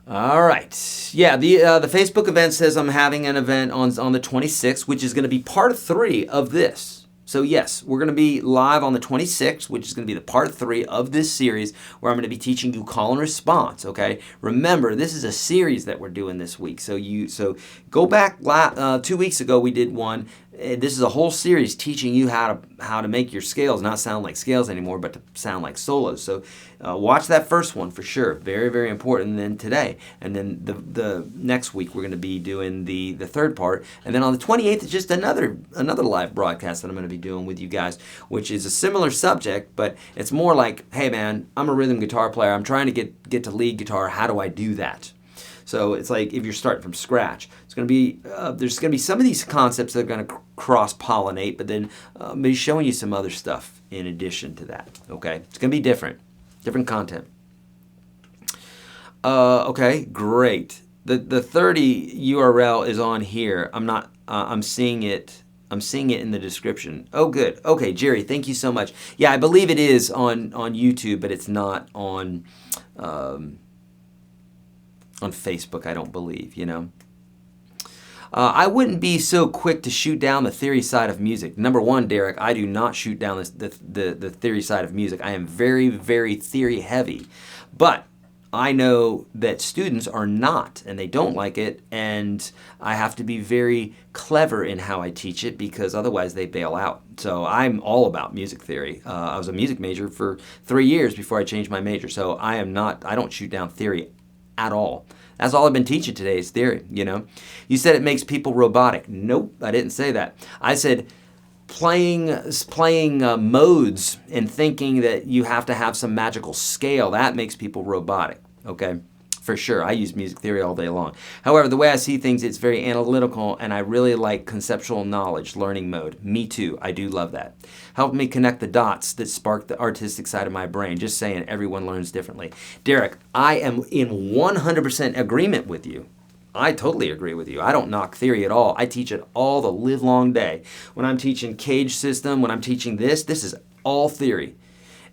All right. Yeah, the Facebook event says I'm having an event on the 26th, which is going to be part 3 of this. So yes, we're going to be live on the 26th, which is going to be the part 3 of this series, where I'm going to be teaching you call and response. Okay, remember this is a series that we're doing this week. So go back 2 weeks ago we did one This is a whole series teaching you how to make your scales not sound like scales anymore, but to sound like solos. So watch that first one for sure. Very, very important. And then today, and then the next week we're going to be doing the third part. And then on the 28th is just another live broadcast that I'm going to be doing with you guys, which is a similar subject, but it's more like, hey man, I'm a rhythm guitar player. I'm trying to get to lead guitar. How do I do that? So it's like if you're starting from scratch, it's going to be there's going to be some of these concepts that are going to cross-pollinate, but then maybe showing you some other stuff in addition to that. Okay, it's going to be different content. Okay, great. The 30 URL is on here. I'm seeing it. I'm seeing it in the description. Oh, good. Okay, Jerry, thank you so much. Yeah, I believe it is on YouTube, but it's not on Facebook, I don't believe, you know. I wouldn't be so quick to shoot down the theory side of music. Number one, Derek, I do not shoot down the theory side of music. I am very, very theory heavy. But I know that students are not, and they don't like it, and I have to be very clever in how I teach it because otherwise they bail out. So I'm all about music theory. I was a music major for 3 years before I changed my major. So I don't shoot down theory at all. That's all I've been teaching today is theory, you know. You said it makes people robotic. Nope, I didn't say that. I said playing modes and thinking that you have to have some magical scale, that makes people robotic, okay? For sure, I use music theory all day long. However, the way I see things, it's very analytical, and I really like conceptual knowledge, learning mode. Me too, I do love that. Help me connect the dots that spark the artistic side of my brain. Just saying, everyone learns differently. Derek, I am in 100% agreement with you. I totally agree with you. I don't knock theory at all. I teach it all the live long day. When I'm teaching cage system, when I'm teaching this is all theory.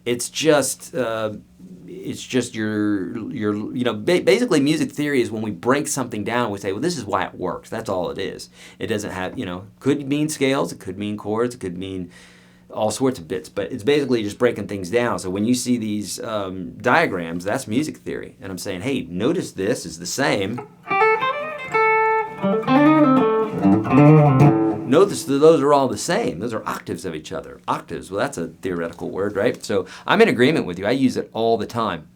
It's just your you know, basically music theory is when we break something down, we say, well, this is why it works. That's all it is. It doesn't have, you know, could mean scales, it could mean chords, it could mean all sorts of bits, but it's basically just breaking things down. So when you see these diagrams, that's music theory. And I'm saying, hey, notice this is the same. Notice that those are all the same. Those are octaves of each other. Octaves, well, that's a theoretical word, right? So I'm in agreement with you. I use it all the time.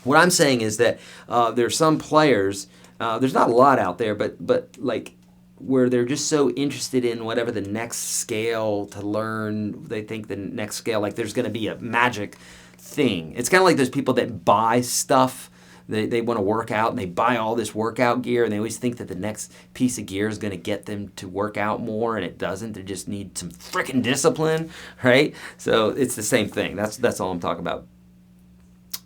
What I'm saying is that there's some players, there's not a lot out there, but like where they're just so interested in whatever the next scale to learn. They think the next scale, like there's going to be a magic thing. It's kind of like those people that buy stuff. They want to work out and they buy all this workout gear and they always think that the next piece of gear is going to get them to work out more, and it doesn't. They just need some freaking discipline, right? So it's the same thing. That's all I'm talking about.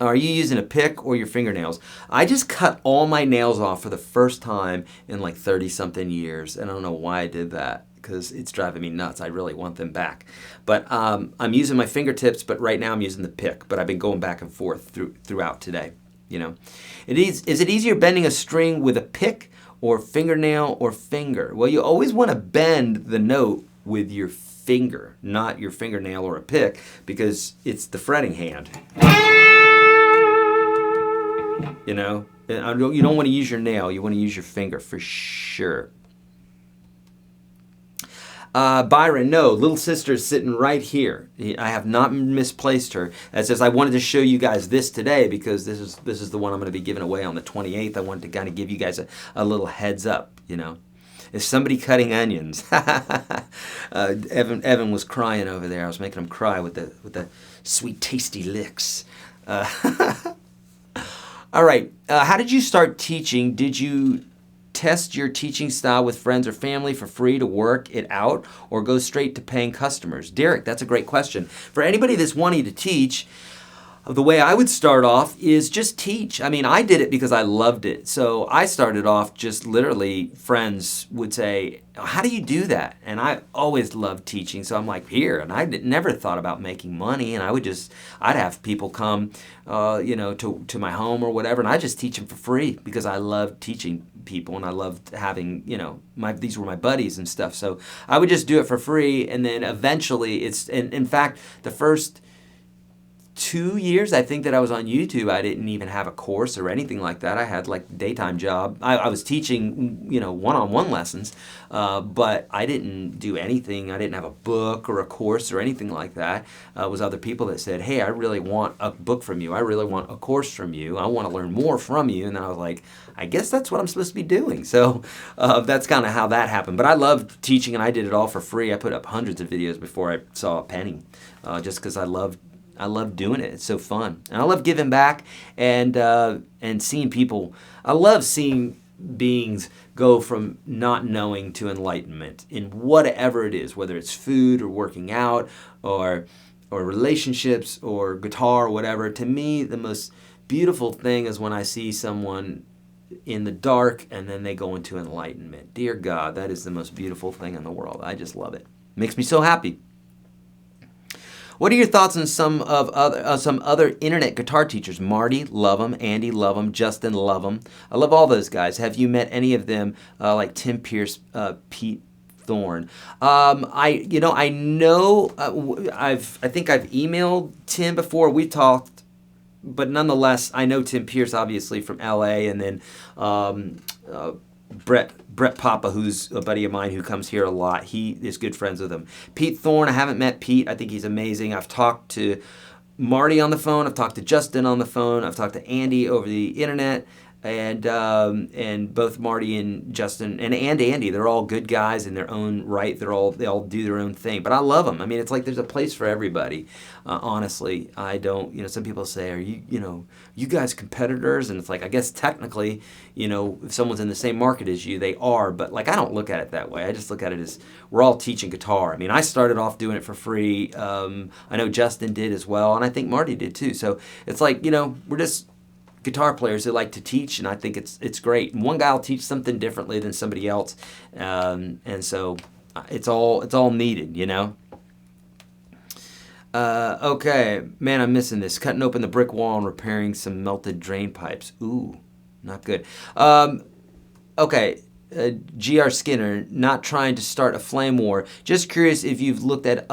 Are you using a pick or your fingernails? I just cut all my nails off for the first time in like 30-something years, and I don't know why I did that because it's driving me nuts. I really want them back. But I'm using my fingertips, but right now I'm using the pick, but I've been going back and forth throughout today. You know, is it easier bending a string with a pick or fingernail or finger? Well, you always want to bend the note with your finger, not your fingernail or a pick, because it's the fretting hand. You know, you don't want to use your nail. You want to use your finger for sure. Byron, no, little sister is sitting right here. I have not misplaced her. It says I wanted to show you guys this today because this is the one I'm going to be giving away on the 28th. I wanted to kind of give you guys a little heads up, you know. Is somebody cutting onions? Evan was crying over there. I was making him cry with the sweet, tasty licks. All right. How did you start teaching? Did you test your teaching style with friends or family for free to work it out, or go straight to paying customers? Derek, that's a great question. For anybody that's wanting to teach, the way I would start off is just teach. I mean, I did it because I loved it. So I started off just literally, friends would say, how do you do that? And I always loved teaching. So I'm like, here. And I never thought about making money. And I'd have people come, you know, to my home or whatever. And I just teach them for free because I loved teaching people and I loved having, you know, these were my buddies and stuff. So I would just do it for free. And then eventually in fact, the first 2 years, I think, that I was on YouTube, I didn't even have a course or anything like that. I had like a daytime job. I was teaching, one-on-one lessons, but I didn't do anything. I didn't have a book or a course or anything like that. It was other people that said, hey, I really want a book from you. I really want a course from you. I want to learn more from you. And then I was like, I guess that's what I'm supposed to be doing. So that's kind of how that happened. But I loved teaching, and I did it all for free. I put up hundreds of videos before I saw a penny, just because I love doing it. It's so fun, and I love giving back and seeing people. I love seeing beings go from not knowing to enlightenment in whatever it is, whether it's food or working out or relationships or guitar or whatever. To me, the most beautiful thing is when I see someone in the dark and then they go into enlightenment. Dear God, that is the most beautiful thing in the world. I just love it. Makes me so happy. What are your thoughts on some other internet guitar teachers? Marty, love them. Andy, love them. Justin, love them. I love all those guys. Have you met any of them, like Tim Pierce, Pete Thorne? I think I've emailed Tim before. We talked, but nonetheless, I know Tim Pierce obviously from LA, and then Brett Papa, who's a buddy of mine who comes here a lot. He is good friends with him. Pete Thorne, I haven't met Pete. I think he's amazing. I've talked to Marty on the phone. I've talked to Justin on the phone. I've talked to Andy over the internet. And both Marty and Justin and Andy, they're all good guys in their own right. They all do their own thing. But I love them. I mean, it's like there's a place for everybody. Honestly, I don't. Some people say, "Are you guys competitors?" And it's like, I guess technically, if someone's in the same market as you, they are. But like, I don't look at it that way. I just look at it as we're all teaching guitar. I mean, I started off doing it for free. I know Justin did as well, and I think Marty did too. So it's like, we're just guitar players that like to teach, and I think it's great. And one guy will teach something differently than somebody else, and so it's all needed, Okay, man, I'm missing this. Cutting open the brick wall and repairing some melted drain pipes. Ooh, not good. Okay. G.R. Skinner, not trying to start a flame war. Just curious if you've looked at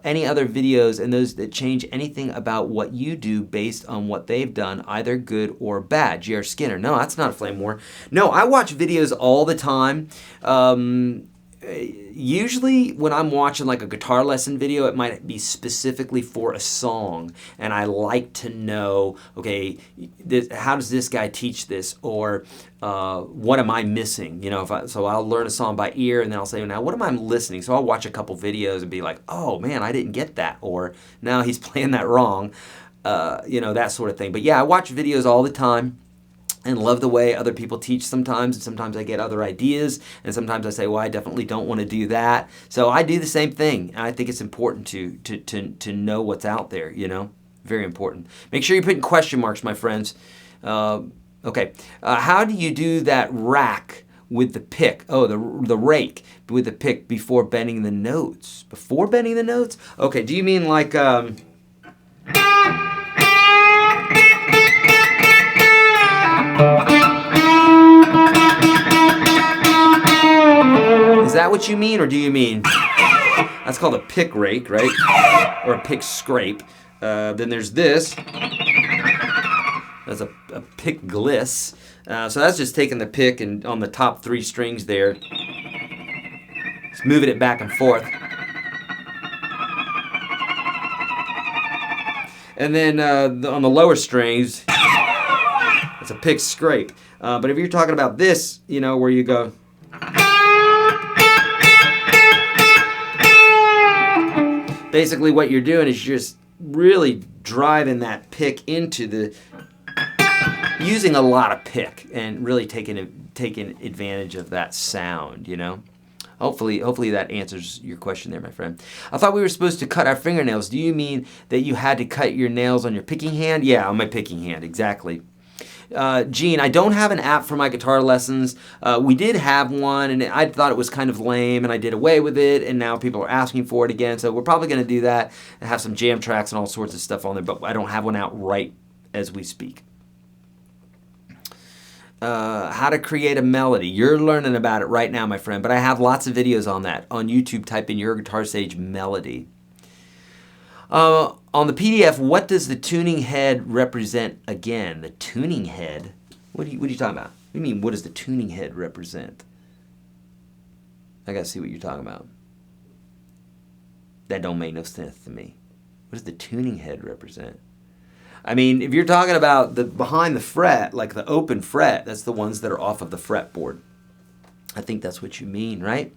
any other videos and those that change anything about what you do based on what they've done, either good or bad. G.R. Skinner. No, that's not a flame war. No, I watch videos all the time. Usually when I'm watching like a guitar lesson video, it might be specifically for a song, and I like to know, okay, how does this guy teach this, or what am I missing? So I'll learn a song by ear, and then I'll say, now what am I listening? So I'll watch a couple videos and be like, oh man, I didn't get that, or now he's playing that wrong, that sort of thing. But yeah, I watch videos all the time and love the way other people teach sometimes, and sometimes I get other ideas, and sometimes I say, well, I definitely don't want to do that. So I do the same thing, and I think it's important to know what's out there, very important. Make sure you're putting question marks, my friends. Okay, how do you do that rack with the pick? Oh, the rake with the pick before bending the notes. Before bending the notes? Okay, do you mean like... Is that what you mean, or do you mean... That's called a pick rake, right? Or a pick scrape. Then there's this. That's a pick gliss. So that's just taking the pick and on the top 3 strings there, just moving it back and forth. And then on the lower strings, it's a pick scrape. But if you're talking about this, where you go... Basically what you're doing is just really driving that pick into using a lot of pick and really taking advantage of that sound, Hopefully that answers your question there, my friend. I thought we were supposed to cut our fingernails. Do you mean that you had to cut your nails on your picking hand? Yeah, on my picking hand, exactly. Gene, I don't have an app for my guitar lessons. We did have one, and I thought it was kind of lame, and I did away with it, and now people are asking for it again, so we're probably going to do that and have some jam tracks and all sorts of stuff on there, but I don't have one out right as we speak. How to create a melody. You're learning about it right now, my friend, but I have lots of videos on that. On YouTube, type in YourGuitarSage melody. On the PDF, what does the tuning head represent again? The tuning head? What are you talking about? What do you mean, what does the tuning head represent? I gotta see what you're talking about. That don't make no sense to me. What does the tuning head represent? I mean, if you're talking about the behind the fret, like the open fret, that's the ones that are off of the fretboard. I think that's what you mean, right?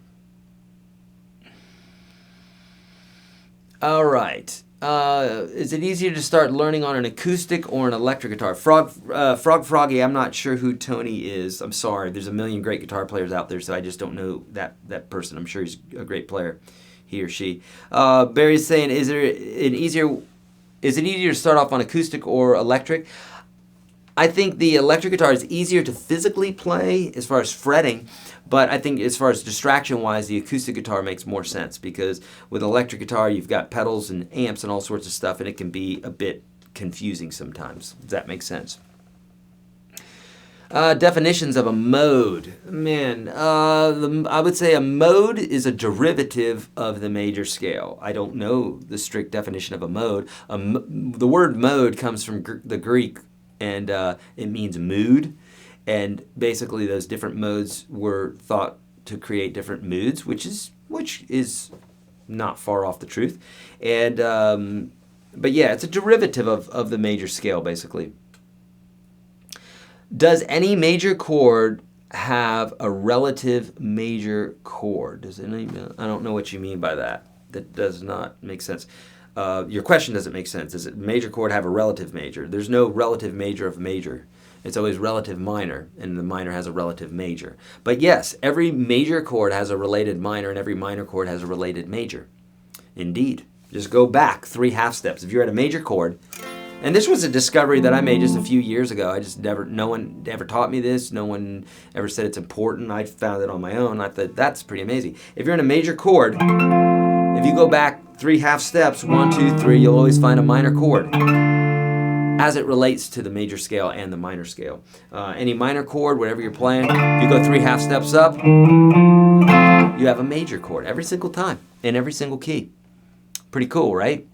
All right. Is it easier to start learning on an acoustic or an electric guitar? Froggy, I'm not sure who Tony is. I'm sorry. There's a million great guitar players out there, so I just don't know that person. I'm sure he's a great player, he or she. Barry's saying, is it easier to start off on acoustic or electric? I think the electric guitar is easier to physically play as far as fretting, but I think as far as distraction-wise, the acoustic guitar makes more sense because with electric guitar, you've got pedals and amps and all sorts of stuff, and it can be a bit confusing sometimes. Does that make sense? Definitions of a mode. Man, I would say a mode is a derivative of the major scale. I don't know the strict definition of a mode. The word mode comes from the Greek, and it means mood. And basically those different modes were thought to create different moods, which is not far off the truth. And but yeah, it's a derivative of the major scale, basically. Does any major chord have a relative major chord? I don't know what you mean by that. That does not make sense. Your question doesn't make sense. Does a major chord have a relative major? There's no relative major of major. It's always relative minor, and the minor has a relative major. But yes, every major chord has a related minor, and every minor chord has a related major. Indeed. Just go back 3 half steps. If you're at a major chord, and this was a discovery that I made just a few years ago. No one ever taught me this. No one ever said it's important. I found it on my own. I thought that's pretty amazing. If you're in a major chord, if you go back 3 half steps, 1, 2, 3, you'll always find a minor chord as it relates to the major scale and the minor scale. Any minor chord, whatever you're playing, if you go 3 half steps up, you have a major chord every single time in every single key. Pretty cool, right?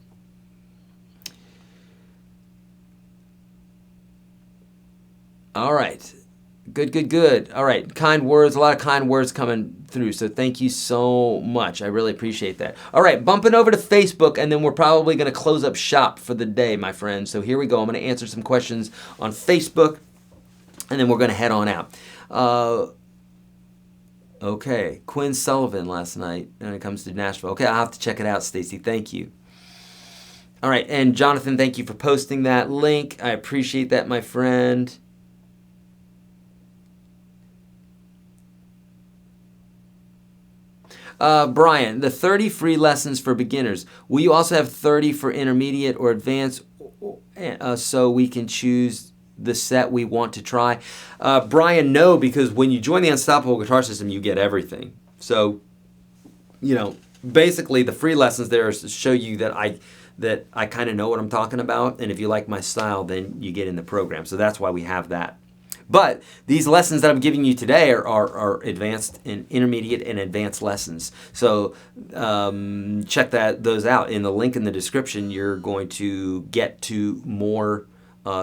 All right. Good. All right. Kind words, a lot of kind words coming through. So thank you so much. I really appreciate that. All right. Bumping over to Facebook, and then we're probably going to close up shop for the day, my friends. So here we go. I'm going to answer some questions on Facebook, and then we're going to head on out. Okay. Quinn Sullivan last night when it comes to Nashville. Okay. I'll have to check it out, Stacy. Thank you. All right. And Jonathan, thank you for posting that link. I appreciate that, my friend. Brian, the 30 free lessons for beginners. Will you also have 30 for intermediate or advanced so we can choose the set we want to try? Brian, no, because when you join the Unstoppable Guitar System, you get everything. So, basically the free lessons there is to show you that I kind of know what I'm talking about, and if you like my style, then you get in the program. So that's why we have that. But these lessons that I'm giving you today are advanced and intermediate and advanced lessons. So check those out. In the link in the description, you're going to get to more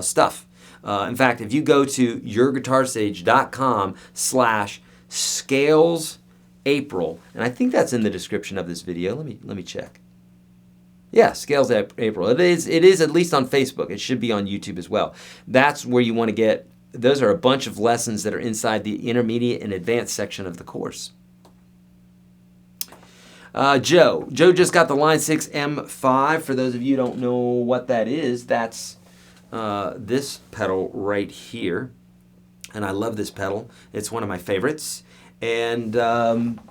stuff. In fact, if you go to YourGuitarSage.com/scalesapril, and I think that's in the description of this video. Let me check. Yeah, Scales April. It is at least on Facebook. It should be on YouTube as well. That's where you want to get. Those are a bunch of lessons that are inside the intermediate and advanced section of the course. Joe just got the Line 6 M5. For those of you who don't know what that is, that's this pedal right here. And I love this pedal. It's one of my favorites. And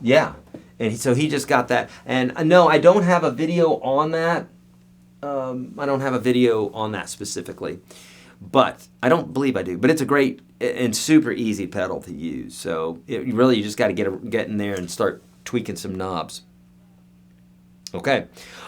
yeah, and so he just got that. And no, I don't have a video on that. I don't have a video on that specifically. But I don't believe I do. But it's a great and super easy pedal to use. So you just got to get in there and start tweaking some knobs. Okay.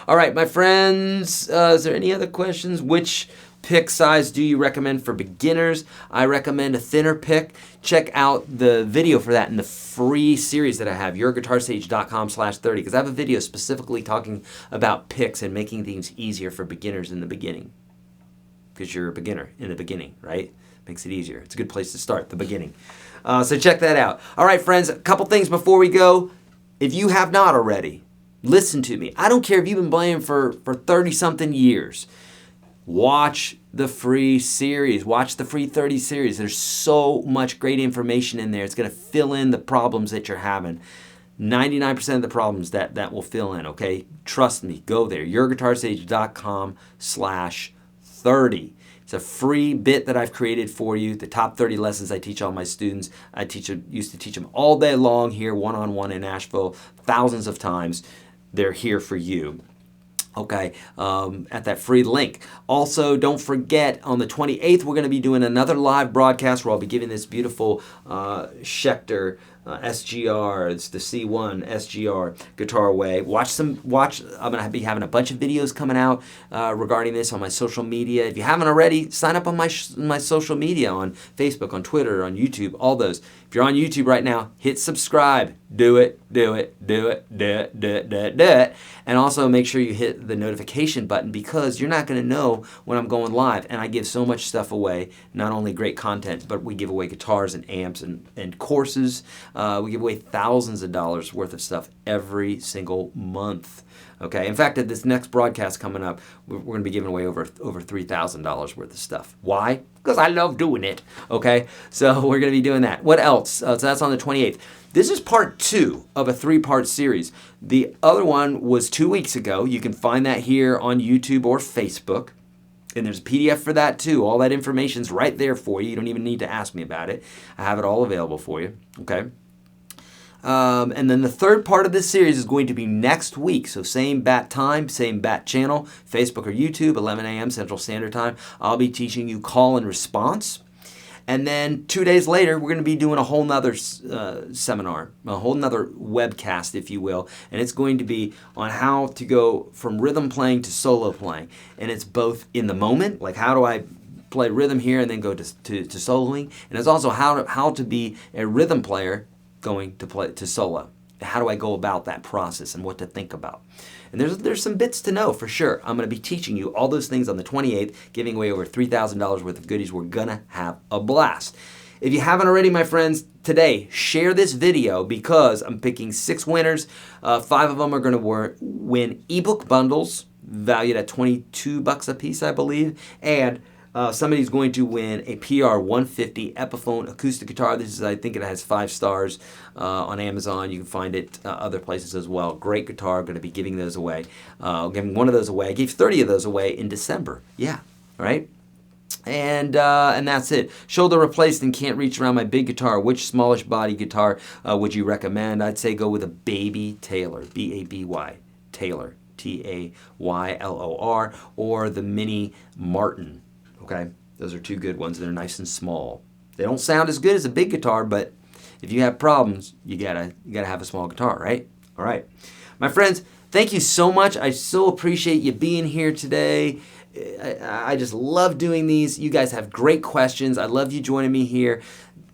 All right, my friends. Is there any other questions? Which pick size do you recommend for beginners? I recommend a thinner pick. Check out the video for that in the free series that I have, YourGuitarSage.com/30, because I have a video specifically talking about picks and making things easier for beginners in the beginning. Because you're a beginner in the beginning, right? Makes it easier. It's a good place to start, the beginning. So check that out. All right, friends, a couple things before we go. If you have not already, listen to me. I don't care if you've been playing for 30-something years. Watch the free series. Watch the free 30 series. There's so much great information in there. It's going to fill in the problems that you're having. 99% of the problems that will fill in, okay? Trust me. Go there. YourGuitarSage.com/30. It's a free bit that I've created for you. The top 30 lessons I teach all my students. I used to teach them all day long here, one-on-one in Nashville, thousands of times. They're here for you. Okay, at that free link. Also, don't forget, on the 28th, we're going to be doing another live broadcast where I'll be giving this beautiful Schecter SGR, it's the C1 SGR guitar away. I'm going to be having a bunch of videos coming out regarding this on my social media. If you haven't already, sign up on my social media, on Facebook, on Twitter, on YouTube, all those. If you're on YouTube right now, hit subscribe. Do it. And also make sure you hit the notification button, because you're not going to know when I'm going live. And I give so much stuff away, not only great content, but we give away guitars and amps and courses. We give away thousands of dollars worth of stuff every single month. Okay. In fact, at this next broadcast coming up, we're going to be giving away over $3,000 worth of stuff. Why? Because I love doing it. Okay. So we're going to be doing that. What else? So that's on the 28th. This is part 2 of a 3-part series. The other one was 2 weeks ago. You can find that here on YouTube or Facebook. And there's a PDF for that too. All that information's right there for you. You don't even need to ask me about it. I have it all available for you. Okay. And then the third part of this series is going to be next week. So same bat time, same bat channel, Facebook or YouTube, 11 a.m. Central Standard Time. I'll be teaching you call and response. And then 2 days later, we're going to be doing a whole nother seminar, a whole nother webcast, if you will. And it's going to be on how to go from rhythm playing to solo playing. And it's both in the moment, like how do I play rhythm here and then go to soloing. And it's also how to be a rhythm player going to solo. How do I go about that process and what to think about? And there's some bits to know for sure. I'm going to be teaching you all those things on the 28th, giving away over $3,000 worth of goodies. We're going to have a blast. If you haven't already, my friends, today, share this video, because I'm picking 6 winners. 5 of them are going to win ebook bundles valued at $22 a piece, I believe. And somebody's going to win a PR 150 Epiphone acoustic guitar. This is, I think it has 5 stars on Amazon. You can find it other places as well. Great guitar. Going to be giving those away. Giving one of those away. I gave 30 of those away in December. Yeah, right? And that's it. Shoulder replaced and can't reach around my big guitar. Which smallish body guitar would you recommend? I'd say go with a Baby Taylor. B-A-B-Y. Taylor. T-A-Y-L-O-R. Or the Mini Martin. Okay, those are 2 good ones. They're nice and small. They don't sound as good as a big guitar, but if you have problems, you gotta have a small guitar, right? All right, my friends, thank you so much. I so appreciate you being here today. I just love doing these. You guys have great questions. I love you joining me here.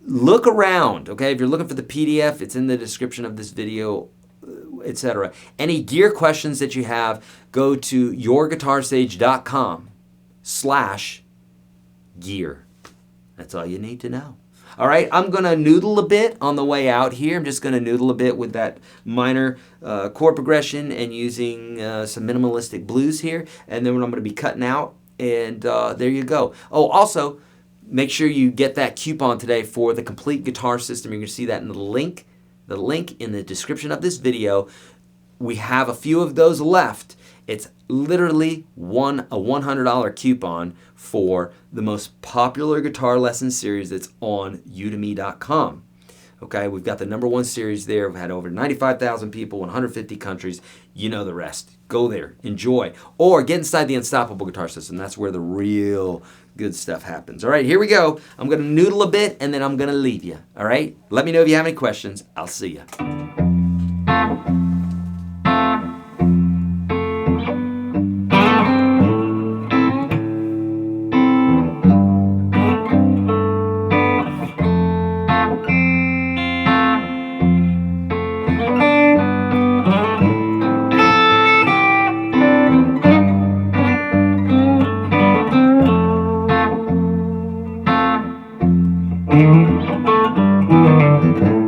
Look around, okay? If you're looking for the PDF, it's in the description of this video, etc. Any gear questions that you have, go to YourGuitarSage.com/gear. That's all you need to know. All right, I'm going to noodle a bit on the way out here. I'm just going to noodle a bit with that minor chord progression and using some minimalistic blues here. And then I'm going to be cutting out, and there you go. Oh, also, make sure you get that coupon today for the complete guitar system. You're going to see that in the link in the description of this video. We have a few of those left. It's literally a $100 coupon for the most popular guitar lesson series that's on udemy.com. Okay, we've got the #1 series there. We've had over 95,000 people, 150 countries. You know the rest. Go there, enjoy. Or get inside the Unstoppable Guitar System. That's where the real good stuff happens. All right, here we go. I'm going to noodle a bit, and then I'm going to leave you. All right? Let me know if you have any questions. I'll see you. Thank you.